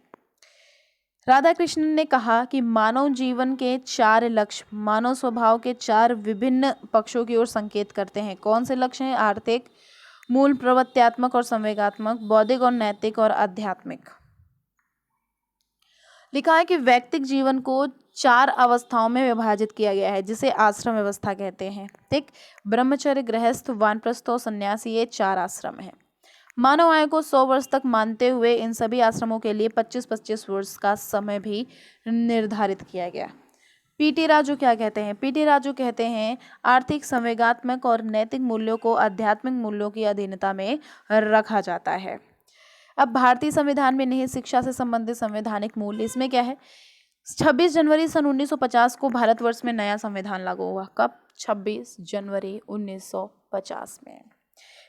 राधाकृष्णन ने कहा कि मानव जीवन के 4 लक्ष्य मानव स्वभाव के 4 विभिन्न पक्षों की ओर संकेत करते हैं। कौन से लक्ष्य हैं? आर्थिक, मूल प्रवृत्त्यात्मक और संवेगात्मक, बौद्धिक और नैतिक और आध्यात्मिक। लिखा है कि व्यक्तिक जीवन को 4 अवस्थाओं में विभाजित किया गया है जिसे आश्रम व्यवस्था कहते हैं। ठीक, ब्रह्मचर्य, गृहस्थ, वानप्रस्थ और सन्यासी, ये 4 आश्रम हैं। मानव आयु को 100 वर्ष तक मानते हुए इन सभी आश्रमों के लिए 25-25 वर्ष का समय भी निर्धारित किया गया। पीटी राजू क्या कहते हैं? पीटी राजू कहते हैं आर्थिक, संवेगात्मक और नैतिक मूल्यों को आध्यात्मिक मूल्यों की अधीनता में रखा जाता है। अब भारतीय संविधान में निहित शिक्षा से संबंधित संवैधानिक मूल्य, इसमें क्या है? 26 जनवरी सन 1950 को भारतवर्ष में नया संविधान लागू हुआ। कब? 26 जनवरी 1950 में।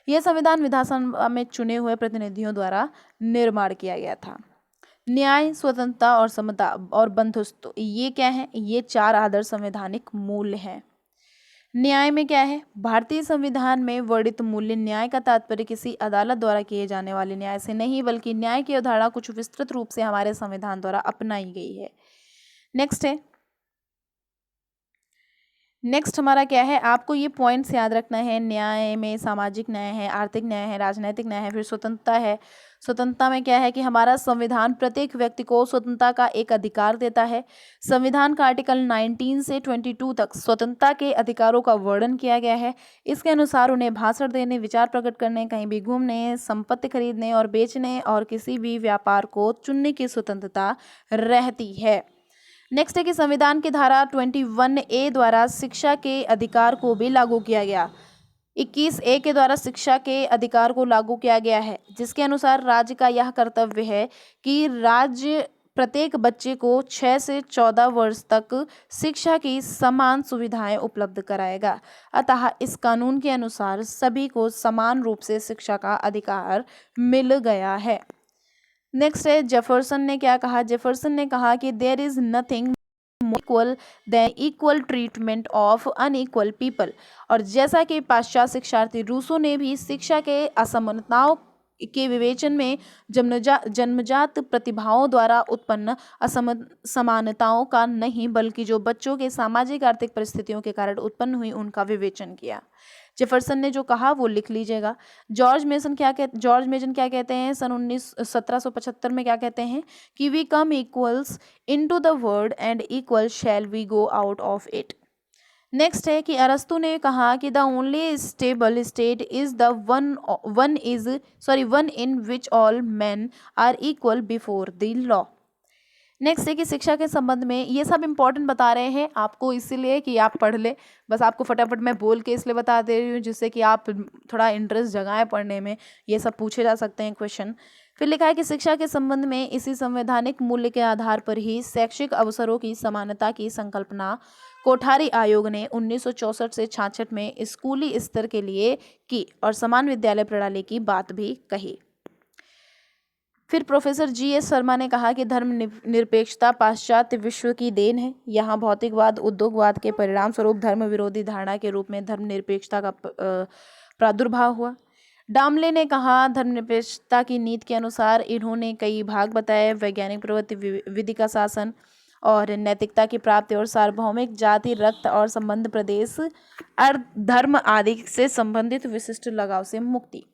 यह संविधान विधानसभा में चुने हुए प्रतिनिधियों द्वारा निर्माण किया गया था। न्याय, स्वतंत्रता और समता और बंधुत्व, ये क्या है? ये 4 आदर्श संवैधानिक मूल्य हैं। न्याय में क्या है? भारतीय संविधान में वर्णित मूल्य न्याय का तात्पर्य किसी अदालत द्वारा किए जाने वाले न्याय से नहीं, बल्कि न्याय की अवधारणा कुछ विस्तृत रूप से हमारे संविधान द्वारा अपनाई गई है। नेक्स्ट हमारा क्या है? आपको ये पॉइंट्स याद रखना है। न्याय में सामाजिक न्याय है, आर्थिक न्याय है, राजनैतिक न्याय है, फिर स्वतंत्रता है। स्वतंत्रता में क्या है कि हमारा संविधान प्रत्येक व्यक्ति को स्वतंत्रता का एक अधिकार देता है। संविधान का आर्टिकल 19 से 22 तक स्वतंत्रता के अधिकारों का वर्णन किया गया है। इसके अनुसार उन्हें भाषण देने, विचार प्रकट करने, कहीं भी घूमने, संपत्ति खरीदने और बेचने और किसी भी व्यापार को चुनने की स्वतंत्रता रहती है। नेक्स्ट है कि संविधान की धारा 21A द्वारा शिक्षा के अधिकार को भी लागू किया गया। 21A के द्वारा शिक्षा के अधिकार को लागू किया गया है, जिसके अनुसार राज्य का यह कर्तव्य है कि राज्य प्रत्येक बच्चे को 6 से 14 वर्ष तक शिक्षा की समान सुविधाएं उपलब्ध कराएगा। अतः इस कानून के अनुसार सभी को समान रूप से शिक्षा का अधिकार मिल गया है। नेक्स्ट है जेफरसन ने क्या कहा? जेफरसन ने कहा कि there is nothing equal than equal treatment of unequal people. और जैसा कि पाश्चात्य शिक्षार्थी रूसो ने भी शिक्षा के असमानताओं के विवेचन में जन्मजात प्रतिभाओं द्वारा उत्पन्न असमानताओं का नहीं, बल्कि जो बच्चों के सामाजिक आर्थिक परिस्थितियों के कारण उत्पन्न हुई उनका विवेचन किया। जेफरसन ने जो कहा वो लिख लीजिएगा। जॉर्ज मेसन क्या कहते हैं? सन 1775 में क्या कहते हैं कि we come equals into the world and equal shall we go out of it. Next है कि अरस्तु ने कहा कि the only stable state is the one in which all men are equal before the law. Next है कि शिक्षा के संबंध में ये सब इंपॉर्टेंट बता रहे हैं आपको, इसीलिए कि आप पढ़ ले। बस आपको फटाफट मैं बोल के इसलिए बता दे रही हूँ जिससे कि आप थोड़ा इंटरेस्ट जगाएं पढ़ने में। ये सब पूछे जा सकते हैं क्वेश्चन। फिर लिखा है कि शिक्षा के संबंध में इसी संवैधानिक मूल्य के आधार पर ही शैक्षिक अवसरों की समानता की संकल्पना कोठारी आयोग ने 1964 से 66 में स्कूली स्तर के लिए की और समान विद्यालय प्रणाली की बात भी कही। फिर प्रोफेसर GS शर्मा ने कहा कि धर्म निरपेक्षता पाश्चात्य विश्व की देन है। यहाँ भौतिकवाद, उद्योगवाद के परिणाम स्वरूप धर्म विरोधी धारणा के रूप में धर्मनिरपेक्षता का प्रादुर्भाव हुआ। डामले ने कहा धर्मनिरपेक्षता की नीति के अनुसार इन्होंने कई भाग बताए: वैज्ञानिक प्रवृत्ति, विधि का शासन और नैतिकता की प्राप्ति और सार्वभौमिक जाति, रक्त और संबंध, प्रदेश, अर्थ, धर्म आदि से संबंधित विशिष्ट लगाव से मुक्ति।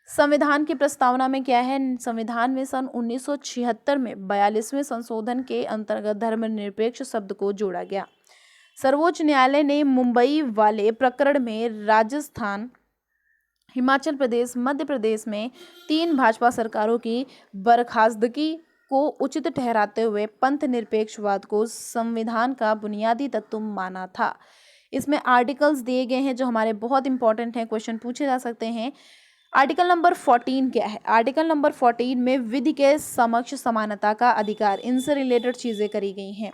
संविधान की प्रस्तावना में क्या है? संविधान में सन 1976 में 42वें संशोधन के अंतर्गत धर्मनिरपेक्ष शब्द को जोड़ा गया। सर्वोच्च न्यायालय ने मुंबई वाले प्रकरण में राजस्थान, हिमाचल प्रदेश, मध्य प्रदेश में 3 भाजपा सरकारों की बर्खास्तगी को उचित ठहराते हुए पंथ निरपेक्षवाद को संविधान का बुनियादी तत्व माना था। इसमें आर्टिकल्स दिए गए हैं जो हमारे बहुत इंपॉर्टेंट हैं, क्वेश्चन पूछे जा सकते हैं। आर्टिकल नंबर 14 क्या है? आर्टिकल नंबर 14 में विधि के समक्ष समानता का अधिकार, इनसे रिलेटेड चीजें करी गई हैं।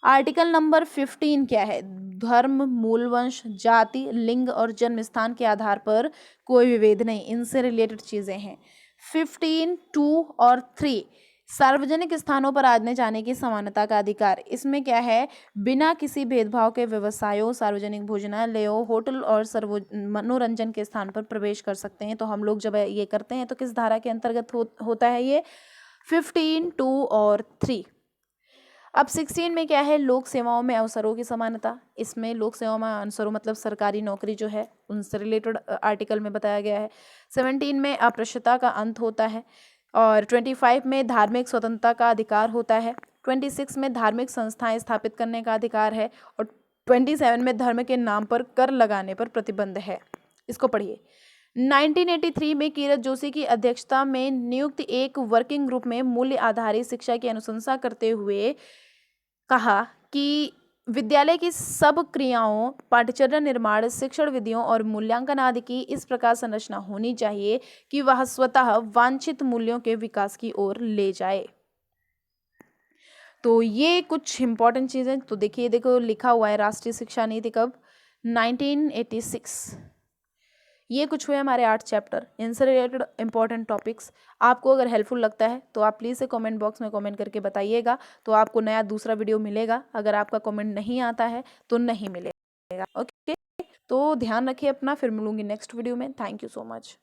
आर्टिकल नंबर 15 क्या है? धर्म, मूल वंश, जाति, लिंग और जन्म स्थान के आधार पर कोई विभेद नहीं, इनसे रिलेटेड चीजें हैं। 15, 2 और 3 सार्वजनिक स्थानों पर आने जाने की समानता का अधिकार। इसमें क्या है? बिना किसी भेदभाव के व्यवसायों, सार्वजनिक भोजनालयों, होटल और मनोरंजन के स्थान पर प्रवेश कर सकते हैं। तो हम लोग जब ये करते हैं तो किस धारा के अंतर्गत होता है ये? 15, 2 और 3। अब 16 में क्या है? लोक सेवाओं में अवसरों की समानता। इसमें लोक सेवाओं में अवसरों मतलब सरकारी नौकरी जो है उनसे रिलेटेड आर्टिकल में बताया गया है। 17 में अस्पृश्यता का अंत होता है और 25 में धार्मिक स्वतंत्रता का अधिकार होता है। 26 में धार्मिक संस्थाएं स्थापित करने का अधिकार है और 27 में धर्म के नाम पर कर लगाने पर प्रतिबंध है। इसको पढ़िए। 1983 में कीरत जोशी की अध्यक्षता में नियुक्त एक वर्किंग ग्रुप में मूल्य आधारित शिक्षा की अनुशंसा करते हुए कहा कि विद्यालय की सब क्रियाओं, पाठ्यचर्या निर्माण, शिक्षण विधियों और मूल्यांकन आदि की इस प्रकार संरचना होनी चाहिए कि वह स्वतः वांछित मूल्यों के विकास की ओर ले जाए। तो ये कुछ इंपॉर्टेंट चीजें तो देखो लिखा हुआ है राष्ट्रीय शिक्षा नीति कब? 1986। ये कुछ हुए हमारे 8 चैप्टर, इनसे रिलेटेड इंपॉर्टेंट टॉपिक्स। आपको अगर हेल्पफुल लगता है तो आप प्लीज़ से कमेंट बॉक्स में कमेंट करके बताइएगा, तो आपको नया दूसरा वीडियो मिलेगा। अगर आपका कमेंट नहीं आता है तो नहीं मिलेगा। ओके, तो ध्यान रखिए अपना, फिर मिलूंगी नेक्स्ट वीडियो में। Thank you so much.